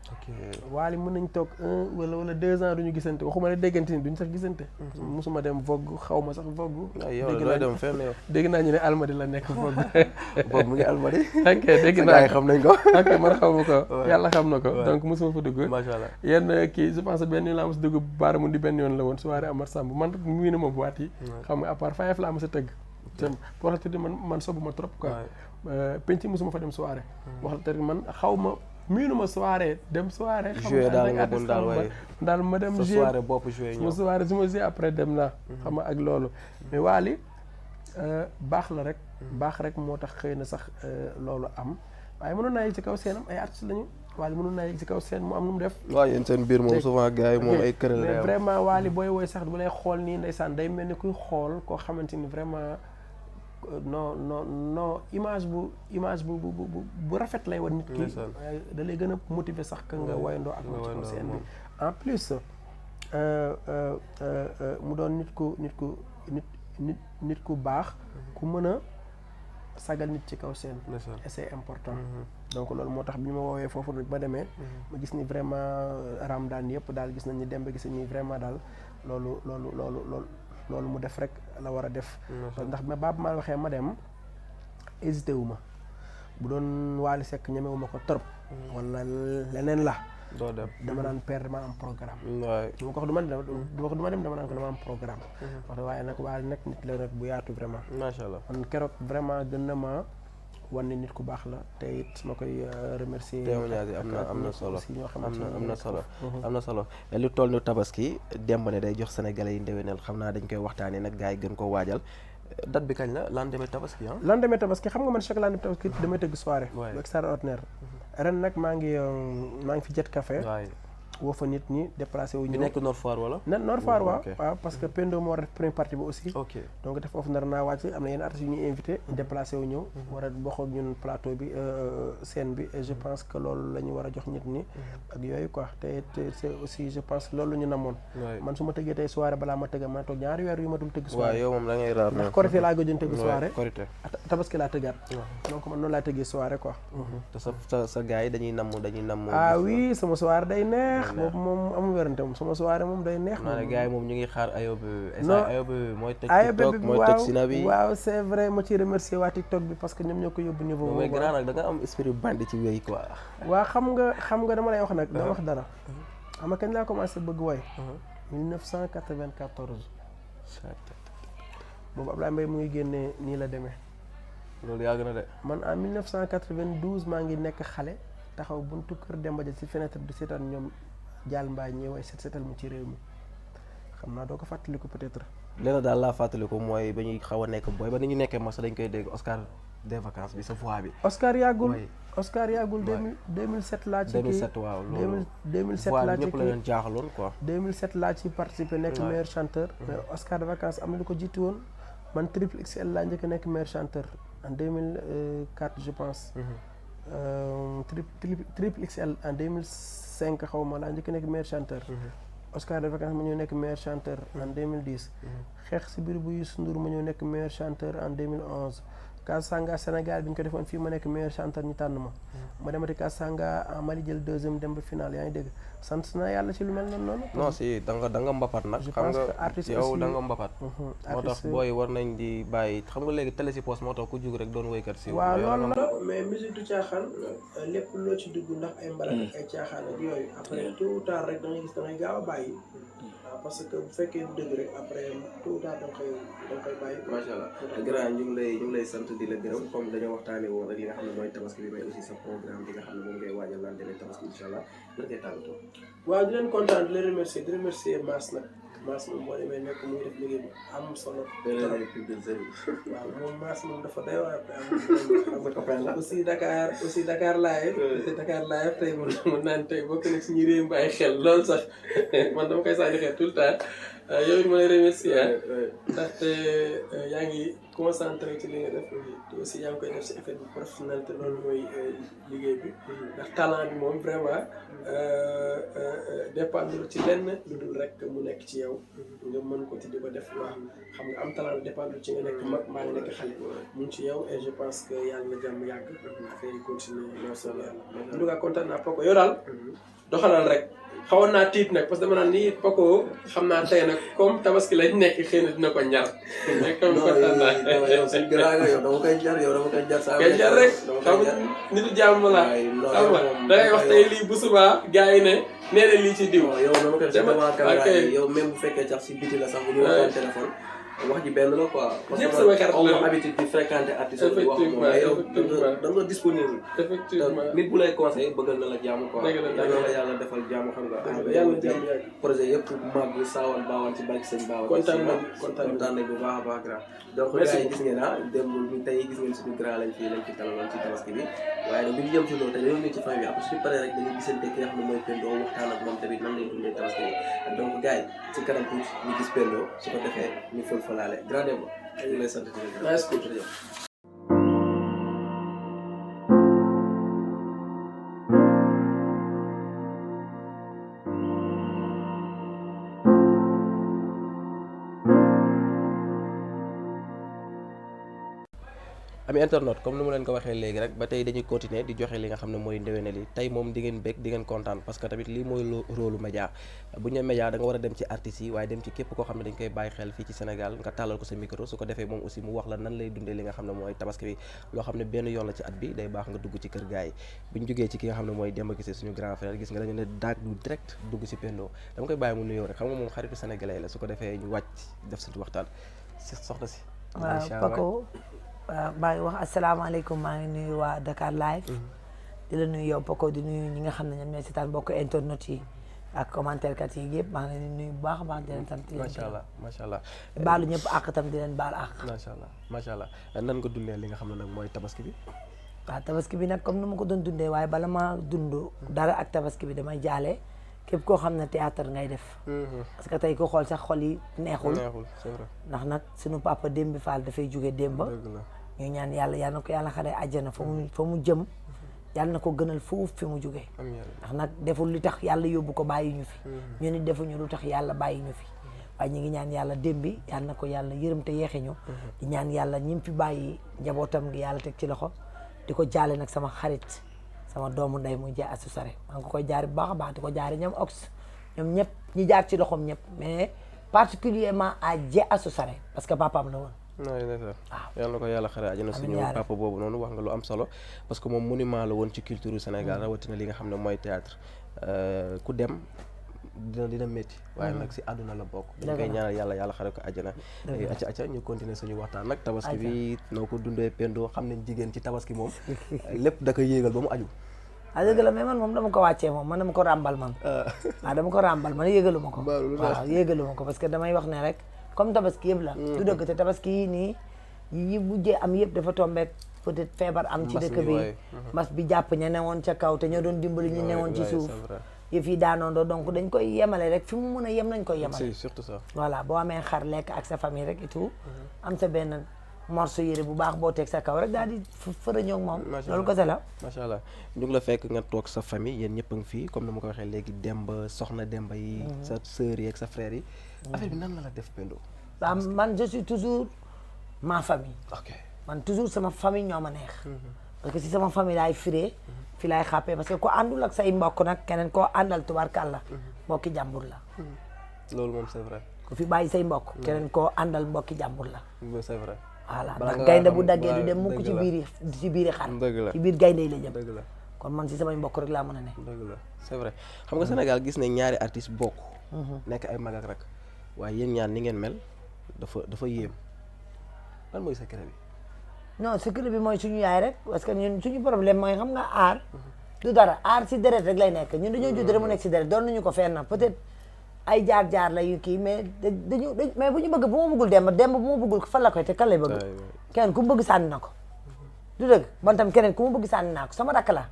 Speaker 1: ok
Speaker 5: Wally mën nañ toog 1 wala 2 ans duñu gisante waxuma ne déggante ni duñ sax gisante mosuma dem Vogue xaw ma sax Vogue dégg naa ñu ne Almadi la nekk Vogue
Speaker 1: Vogue mu ngi Almadi
Speaker 5: ok dégg naa
Speaker 1: xam nañ ko
Speaker 5: ok man xaw ma ko yàlla xam na ko donc mosuma fa dugg
Speaker 1: macha allah
Speaker 5: yenn kii je pense benn yoon laa mos a dugg baara mu di benn yoon la woon soirée Amar Samb man muy na ma boîte yi xam nga à part Fayef laa mos a tëgg wax la tëdd man sobu ma trop quoi penc mosuma fa dem soirée wax la tëdd man xaw ma miinu ma soirée dem soirée.
Speaker 1: joué daal nga bon
Speaker 5: daal ma dem joué
Speaker 1: soirée bopp joué ñëw
Speaker 5: ma soirée su ma joué après dem naa. xam nga ak loolu. mais Wally baax la rek. baax rek moo tax xëy na sax loolu am waaye mënoon naa yegg ci kaw seenam ay artistes lañu Wally mënoon naa yegg ci kaw seen mu am nu mu def.
Speaker 1: waaw yéen seen biir moom souvent gars yi moom ay kërël
Speaker 5: mais vraiment Wally booy woy sax bu lay xool nii ndeysaan day mel ni kuy xool koo xamante ni vraiment. non image bu rafet lay wan nit ki da lay gën a motiver sax ka nga woyandoo ak moom ci kaw scène bi en plus mu doon nit ku baax ku mën a sagal nit ci kaw scène et c'est important donc loolu moo tax bi ma woowee foofu ba demee ma gis ni vraiment Ramadan yëpp daal gis nañ ni dem ba gis nañ ni vraiment daal loolu mu def rek la war a def ndax ma Baaba Maal waxee ma dem hésité wu ma bu doon Wally Seck ñemewu ma ko trop wala leneen la
Speaker 1: doo dem
Speaker 5: dama naan perdre dama am programme du ma ko wax du ma dem dama naan ko dama am programme wax waaye nag Wally nag nit la rek bu yaatu vraiment
Speaker 1: macha allah
Speaker 5: man keroog vraiment gën na ma wan ne nit ku baax la te it ma koy remercier
Speaker 1: témoignage am na solo am na solo mais lu toll ni tabaski demb ne day jox sénégalais yi ndewenal xam naa dañ koy waxtaanee nag gars yi gën koo waajal date bi kañ la lendemain tabaski
Speaker 5: lendemain tabaski xam nga man chaque lendemain tabaski damay tëgg soirée bu extraordinaire ren nag maa ngi fi Jet Café woo fa nit ñi déplacé wu ñëw.
Speaker 1: bi nekk Nord Foire wala.
Speaker 5: Nord Foire waaw parce que Pendo moo war a def première partie bi aussi.
Speaker 1: ok
Speaker 5: donc def foofu nar naa wàcc am na yenn artistes yu ñuy invité déplacé wu ñëw. war a bokk ak ñun plateau bi scène bi et je pense que loolu la ñu war a jox nit ñi. ak yooyu quoi te c'est aussi je pense que loolu la ñu namoon. man su ma tëggee tey soirée balaa ma tëgg ma toog ñaari weer yu ma dul tëgg soirée.
Speaker 1: waaw yow moom da ngay raar
Speaker 5: ndax Korité laa gëjoon tëgg soirée.
Speaker 1: Korité
Speaker 5: tabaski laa tëggaat. donc man noonu laa tëggee soirée quoi.
Speaker 1: te sa gars yi dañuy namm.
Speaker 5: ah oui sama soirée day neex. boobu moom amul werante moom sama soirée moom day neex.
Speaker 1: naa ne gars yi moom ñu ngi xaar Ayob.
Speaker 5: non
Speaker 1: Ayob mooy tëj TikTok mooy tëj Sinabi.
Speaker 5: waaw c'est vrai ma ciy remercier waa TikTok bi parce que ñoom ñoo ko yóbbu niveau boobu.
Speaker 1: mais grand nag da nga am esprit bandi ci wéy quoi.
Speaker 5: waaw xam nga dama lay wax nag. dama wax dara. xam nga kañ laa commencé bëgg way. 1994. boobu Ablaye Mbaye mu ngi génnee nii la demee.
Speaker 1: loolu yàgg na de.
Speaker 5: man en 1992 maa ngi nekk xale taxaw buntu kër Demba Dia ci fenêtre di seetaan ñoom Dial Mbaye ñëw way seetal mu ci réew mi xam naa doo ko fàttaliku peut-être.
Speaker 1: lenn daal laa fàttaliku mooy ba ñuy xaw a nekk booy ba ni ñu nekkee mos dañ koy dégg Oscar des vacances bi sa voix bi.
Speaker 5: Oscar yàggul 2007 laa ci kii
Speaker 1: 2007 waaw loolu
Speaker 5: 2007
Speaker 1: voix
Speaker 5: laa
Speaker 1: bi
Speaker 5: ci
Speaker 1: ñëpp la leen jaaxaloon quoi.
Speaker 5: 2007 laa ci participé nekk meilleur chanteur. mais Oscar des vacances am na lu ko jiitu woon man triple XL laa njëkk a nekk meilleur chanteur en 2004 je pense. triple XL en 2005 xaw ma laa njëkk a nekk meilleur chanteur. Oscar de vacances ma ñëw nekk meilleur chanteur en 2010. xeex si biir bu Youssou Ndour ma ñëw nekk meilleur chanteur en 2011. Kasanga Sénégal bi ñu ko defoon fii ma nekk meilleur chanteur ñu tànn ma. ma demati Kasanga en Mali jël deuxième dem ba final yaa ngi dégg sant naa yàlla ci lu mel noonu.
Speaker 1: non si da nga mbapat nag. xam nga yow da nga mbapat. moo tax booy war nañ di bàyyi xam nga léegi télé si poste moo tax ku jug rek doon woykat si.
Speaker 5: waaw loolu la mais musique du caaxaan lépp loo ci dugg ndax ay mbalat ak ay caaxaan ak yooyu après tôt ou tard rek da ngay gis da ngay gaaw a bàyyi. parce que bu fekkee dëgg rek après tout le temps da nga koy bàyyi.
Speaker 1: macha allah grand ñu ngi lay sant di la gërëm comme dañoo waxtaanee woon rek li nga xam ne mooy tabaski bi mais aussi sa programme bi nga xam ne moom ngay waajal lan demee tabaski incha allah lan ngay tàggatoo.
Speaker 5: waaw di leen kontaan di leen remercier Mass nag Mass moom boo demee nekk muy def liggéey bu am solo. waaw moom Mass moom dafa doy waar am na aussi Dakar Live tey mun naan tey bokk na ci ñi réew mi bàyyi xel loolu sax man dama koy sànni xel tout le temps yow it ma lay remercier ndaxte yaa ngi concentré ci li nga def te aussi yaa ngi koy def si effet bu professionnel te loolu mooy liggéey bi ndax talent bi moom vraiment dépendre ci lenn lu dul rek mu nekk ci yow nga mën ko ci di ko def waaw xam nga am talent dépendre ci nga nekk mag mbaa nga nekk xale mu ngi ci yow et je pense que yàlla na jàmm yàgg affaire yi continuer moo solo yàlla en tout cas kontaan naa Paco yow daal doxalal rek xawoon naa tiit nag parce que dama naan nii Paco xam naa tey nag comme tabaski lañ nekk xëy na dina ko ñar. mais comme kontaan naa
Speaker 1: yow suñu gëraanga yow dama koy jar saa
Speaker 5: koy jar rek xam nga nitu jàmm la xam nga da ngay wax tey lii bu subaa gars yi ne nee na lii ci diw.
Speaker 1: yow dama koy def devant caméra yi yow même bu fekkee sax si biti la sax bu ñu waxtaan téléphone wax ji benn la quoi.
Speaker 5: ñëpp sama xarit la
Speaker 1: parce que habitude di fréquenter artiste bi wax moom mais yow da nga disponible.
Speaker 5: effectivement
Speaker 1: nit bu lay conseil bëggal na la jàmm quoi.
Speaker 5: dëgg la
Speaker 1: yàlla na yàlla defal jàmm xam nga.
Speaker 5: yàlla jàmm yàgg
Speaker 1: projet yëpp màgg saawan baawaan ci barke sëñ Baawa. kontaan nañ bu baax a baax grand. donc gars yi gis ngeen démb tey gis ngeen suñu grand lañ fi talaloon ci tabaski bi waaye nag bi ñu jëm ci loolu tey dañoo ñëw ci famille bi après suñu paree rek dañuy gisante ki nga xam ne mooy Pendo waxtaan ak moom tamit nan lay dundee tabaski bi donc gars yi ci kanam tuuti ñu gis Pendo su ko defee ñu fël falaale grand démb ñu lay sant di la gërëm. ami internet comme ni mu leen ko waxee léegi rek ba tey dañuy continuer di joxe li nga xam ne mooy ndéwénal yi tey moom di ngeen bég di ngeen kontaan parce que tamit lii mooy rôle média bu ñu nee média da nga war a dem ci artistes yi waaye dem ci képp koo xam ne dañ koy bàyyi xel fii ci Sénégal nga tàllal ko sa micro su ko defee moom aussi mu wax la nan lay dundee li nga xam ne mooy tabaski bi loo xam ne benn yoon la ci at bi day baax nga dugg ci kër gars yi bu ñu jógee ci ki nga xam ne mooy Demba Guissé suñu grand frère gis nga dañu ne daag du direct dugg ci Pendo dama koy bàyyi mu nuyoo rek xam nga moom xaritu sénégalais la su ko defee ñu wàcc def suñu waxtaan si soxna si
Speaker 6: waaw Paco waaw maa ngi wax asalaamaaleykum maa ngi nuyu waa Dakar Live di la nuyu yow Paco di nuyu ñi nga xam ne ñoom ñooy seetaan bokk internet yi ak commentaire kat yi yëpp maa ngi leen di nuyu bu baax a baax di leen sant
Speaker 1: macha allah
Speaker 6: baalu ñëpp àq tam di leen baal àq
Speaker 1: macha allah nan nga dundee li nga xam ne nag mooy tabaski bi
Speaker 6: waaw tabaski bi nag comme ni ma ko doon dundee waaye bala ma dund dara ak tabaski bi damay jaale képp koo xam ne théâtre ngay def parce que tey ko xool sax xol yi neexul
Speaker 1: c'est vrai
Speaker 6: ndax nag suñu papa Demba Fall dafay jóge démba ñu ñaan yàlla yal na ko yàlla xaree àjjana fa mu jëm yàlla na ko gënal fuuf fi mu jógee ndax nag deful li tax yàlla yóbbu ko bàyyi ñu fi ñu nit defuñu lu tax yàlla bàyyi ñu fi waaye ñu ngi ñaan yàlla démbi yàlla na ko yàlla yërëm te yeexe ñu di ñaan yàlla ñim fi bàyyi njabootam gi yàlla teg ci loxo di ko jaale nag sama xarit sama doomu ndey muy jaay asu sare maa ngi ko koy jaari bu baax a baax di ko jaari ñoom ox ñoom ñëpp ñi jaar ci loxoom ñëpp mais particulièrement à jaay asu sare parce que papaam la woon
Speaker 1: waaw yàlla na ko yàlla xare àjjana suñu papa boobu noonu wax nga lu am solo parce que moom monument la woon ci culture du Sénégal rawatina li nga xam ne mooy théâtre ku dem dina métti waaye nag si àdduna la bokk dañ koy ñaanal yàlla xare ko àjjana acca ñu continuer suñu waxtaan nag tabaski bi noo ko dundee Pendo xam nañ jigéen ci tabaski moom lépp da koy yéegal ba mu aju
Speaker 6: dëgg la mais man moom dama ko wàccee moom man dama ko ràmbal man waaw dama ko ràmbal man yéegalu ma ko waaw yéegalu ma ko parce que damay wax ne rek comme tabaski yëpp la du dëgg te tabaski yi nii yi mujjee am yëpp dafa tombeek peut-être feebar am ci dëkk bi mbas bi jàpp ña newoon ca kaw te ñoo doon dimbali ñu newoon ci suuf yëf yi daanoondoo donc dañ koy yemale rek fi mu mën a yem nañ koy yemale.
Speaker 1: c'est surtout ça.
Speaker 6: voilà boo amee xar lekk ak sa famille rek et tout am sa benn morceau yére bu baax boo teg sa kaw rek daal di fërëñoo ak moom. loolu ko la.
Speaker 1: macha allah ñu ngi la fekk nga toog sa famille yéen ñëpp a ngi fii comme ni ma ko waxee léegi Demba soxna Demba yi. sa sœur yi ak sa frère yi. affaire bi nan la def Pendo.
Speaker 6: waaw man je suis toujours ma famille.
Speaker 1: ok
Speaker 6: man toujours sama famille ñoo ma neex. parce que si sama famille laay firee. fi laay xàppee parce que ko àndul ak say mbokk nag keneen koo àndal tubaarkàlla mbokki jàmbur la.
Speaker 1: loolu moom c'est vrai.
Speaker 6: ku fi bàyyi say mbokk. keneen koo àndal mbokki jàmbur la.
Speaker 1: c'est vrai.
Speaker 6: voilà ndax gaynde bu daggee du dem mukk ci biiri xar. ci biir gaynde yi la jëm.
Speaker 1: dëgg la
Speaker 6: kon man si samay mbokk rek laa mën a ne.
Speaker 1: dëgg la c'est vrai xam nga Sénégal gis ne ñaari artistes bokk. nekk ay mag ak rak waaye yéen ñaar ni ngeen mel dafa yéem lan mooy secret bi.
Speaker 6: non secret bi mooy suñu yaay rek parce que ñun suñu problème mooy xam nga aar du dara aar si deret rek lay nekk ñun dañoo judd rek mu nekk si deret doon nañu ko fenn peut-être ay jaar-jaar la yu kii mais mais bu ñu bëgg bu ma bëggul demb bu ma bëggul fan la koy te kan lay bëgg keneen ku mu bëgg sànni na ko du dëgg man tam keneen ku mu bëgg sànni naa ko sama rakk la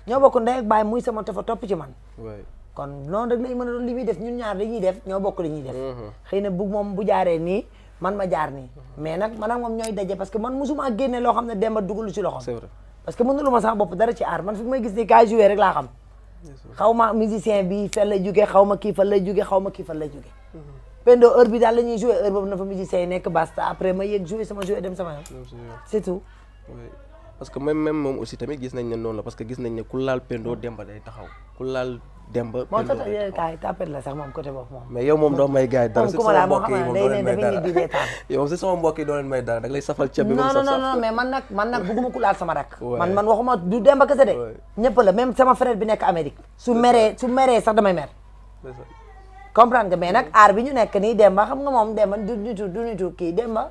Speaker 6: ñoo bokk ndey ak baay muy sama tafa topp ci man kon noonu rek lay mën a doon li muy def ñun ñaar dañuy def ñoo bokk li ñuy def xëy na bu moom bu jaaree nii man ma jaar nii mais nag man ak moom ñooy daje parce que man musuma génne loo xam ne Demba dugalu ci loxoom.
Speaker 1: c'est vrai
Speaker 6: parce que mënulu ma sax bopp dara ci aar man fi may gis ni kaay joué rek laa xam xaw ma musicien bi fan lay jóge xaw ma kii fan lay jóge xaw ma kii fan lay jóge Pendo heure bi daal la ñuy joué heure boobu na fa musicien yi nekk basta après ma yéeg joué sama joué dem sama yoon c'est tout.
Speaker 1: parce que même moom aussi tamit gis nañ ne noonu la parce que gis nañ ne ku laal Pendo Demba day taxaw ku laal Demba
Speaker 6: moom sax kaay tapet la sax moom côté boobu moom
Speaker 1: mais yow moom doo may gars yi dara si sama mbokk yi moom doo leen may dara
Speaker 6: di reetaan
Speaker 1: yow si sama mbokk yi doo leen may dara da lay safal ceeb bi
Speaker 6: non mais man nag bëgguma ku laal sama rak man waxuma du Demba kese de ñëpp la même sama frère bi nekk Amérique su meree sax damay mer comprendre nga mais nag aar bi ñu nekk nii Demba xam nga moom Demba du nitu kii Demba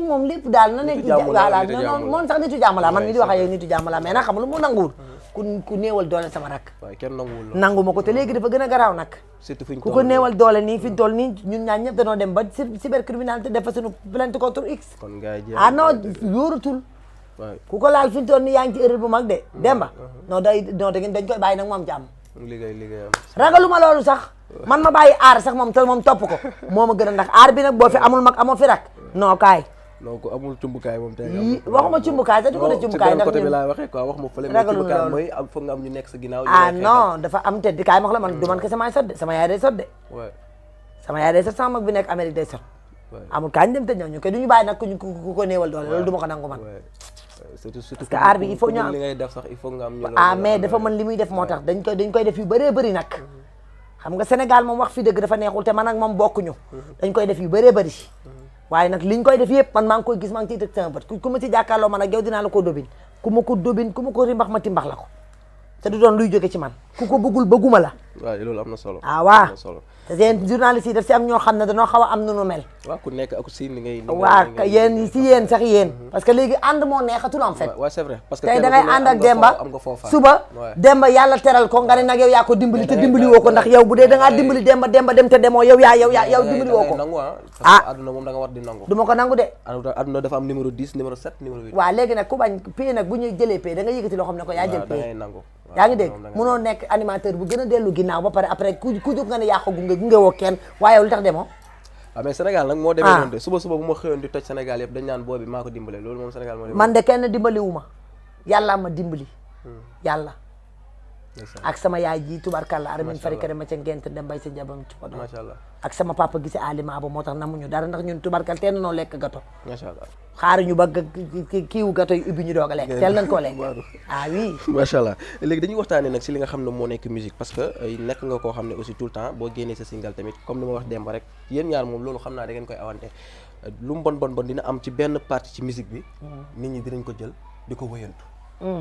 Speaker 6: moom lépp daal na nekk voilà moom sax nitu jàmm la man mi di wax ak yow nitu jàmm la mais nag xam lu mu nanguwul ku néewal doole sama rak nangu ma ko te léegi dafa gën a garaaw nag ku ko néewal doole nii fi ñu toll nii ñun ñaan ñëpp dañoo dem ba cybercriminalité defa suñu plainte contre X non yóorutul ku ko laal fi ñu toll nii yaa ngi ci erreur bu mag de Demba non dañ koy bàyyi nag moom jàmm ragaluma loolu sax man ma bàyyi aar sax moom topp ko moo ma gën a ndax aar bi nag boo fi amul mag amoo fi rak non kaay
Speaker 1: non ko amul cumbukaay moom tey
Speaker 6: waxuma cumbukaay sax di ko def cumbukaay ndax
Speaker 1: côté bi laa waxee quoi wax ma fële mais cumbukaay mooy am foog nga am ñu nekk sa ginnaaw
Speaker 6: non dafa am te di kaay ma wax la man du man kese maay sot de sama yaay day sot de sama yaay day sot sama mag bi nekk Amérique day sot amul kañ dem te ñëw ñu koy du ñu bàyyi nag ku ko néewal doole loolu du ma ko nangu man parce que aar bi il faut ñu am
Speaker 1: li ngay def sax il faut nga am ñu
Speaker 6: mais dafa mën li muy def moo tax dañ koy def yu bëree bëri nag xam nga Sénégal moom wax fi dëgg dafa neexul te man ak moom bokkuñu dañ koy def yu bëree bëri waaye nag liñ koy def yëpp man maa ngi koy gis maa ngi ciy teg sama bët ku ma ci jàkkaarloo man ak yow dinaa la ko dobin ku ma ko rimbax ma timbax la ko te du doon luy jóge ci man ku ko bëggul bëgguma la
Speaker 1: waaw loolu am na solo
Speaker 6: waaw te yéen journaliste yi daf si am ñoo xam ne dañoo xaw a am nu nu mel
Speaker 1: waaw ku nekk ak si ni ngay
Speaker 6: waaw yéen si yéen sax yéen parce que léegi ànd moo neexatul en fait
Speaker 1: waaw c'est vrai parce que
Speaker 6: tey da ngay ànd ak Demba suba Demba yàlla teral ko nga ne nag yow yaa ko dimbali te dimbali woo ko ndax yow bu dee da ngaa dimbali Demba dem te demoo yow dimbali woo ko
Speaker 1: adduna moom da nga war di nangu
Speaker 6: du ma ko nangu de
Speaker 1: adduna dafa am numéro 10 numéro 7 numéro 8
Speaker 6: waaw léegi nag ku bañ pay nag bu ñuy jëlee pay da nga yëkkati loo xam ne ko yaa jël pay yaa ngi dégg mënoo nekk animateur bu gën a dellu ginnaaw ba pare après ku jóg nga ne yaa ko gunge woo kenn waaye lu tax demoo
Speaker 1: waaw mais Sénégal nag moo demee noonu de suba bu ma xëyoon di toj Sénégal yëpp dañ naan boobi maa ko dimbale loolu moom Sénégal moo demee
Speaker 6: man de kenn dimbaliwu ma yàlla ma dimbali yàlla ak sama yaay ji tubarkalla aramin farikare ma ca ngent dem bay sa njabam ci podo
Speaker 1: macha allah
Speaker 6: ak sama papa gise aliment ba moo tax namuñu dara ndax ñun tubarkal teel noo lekk gato
Speaker 1: macha allah
Speaker 6: xaaruñu ba kiiwu gato yu ubbi ñu doog a lekk teel nañ koo lekk oui
Speaker 1: macha allah léegi dañuy waxtaanee nag si li nga xam ne moo nekk musique parce que nekk nga koo xam ne aussi tout le temps boo génnee sa single tamit comme ni ma wax Demba rek yéen ñaar moom loolu xam naa da ngeen koy awante lu mu bon dina am ci benn partie ci musique bi nit ñi dinañ ko jël di ko wëyantu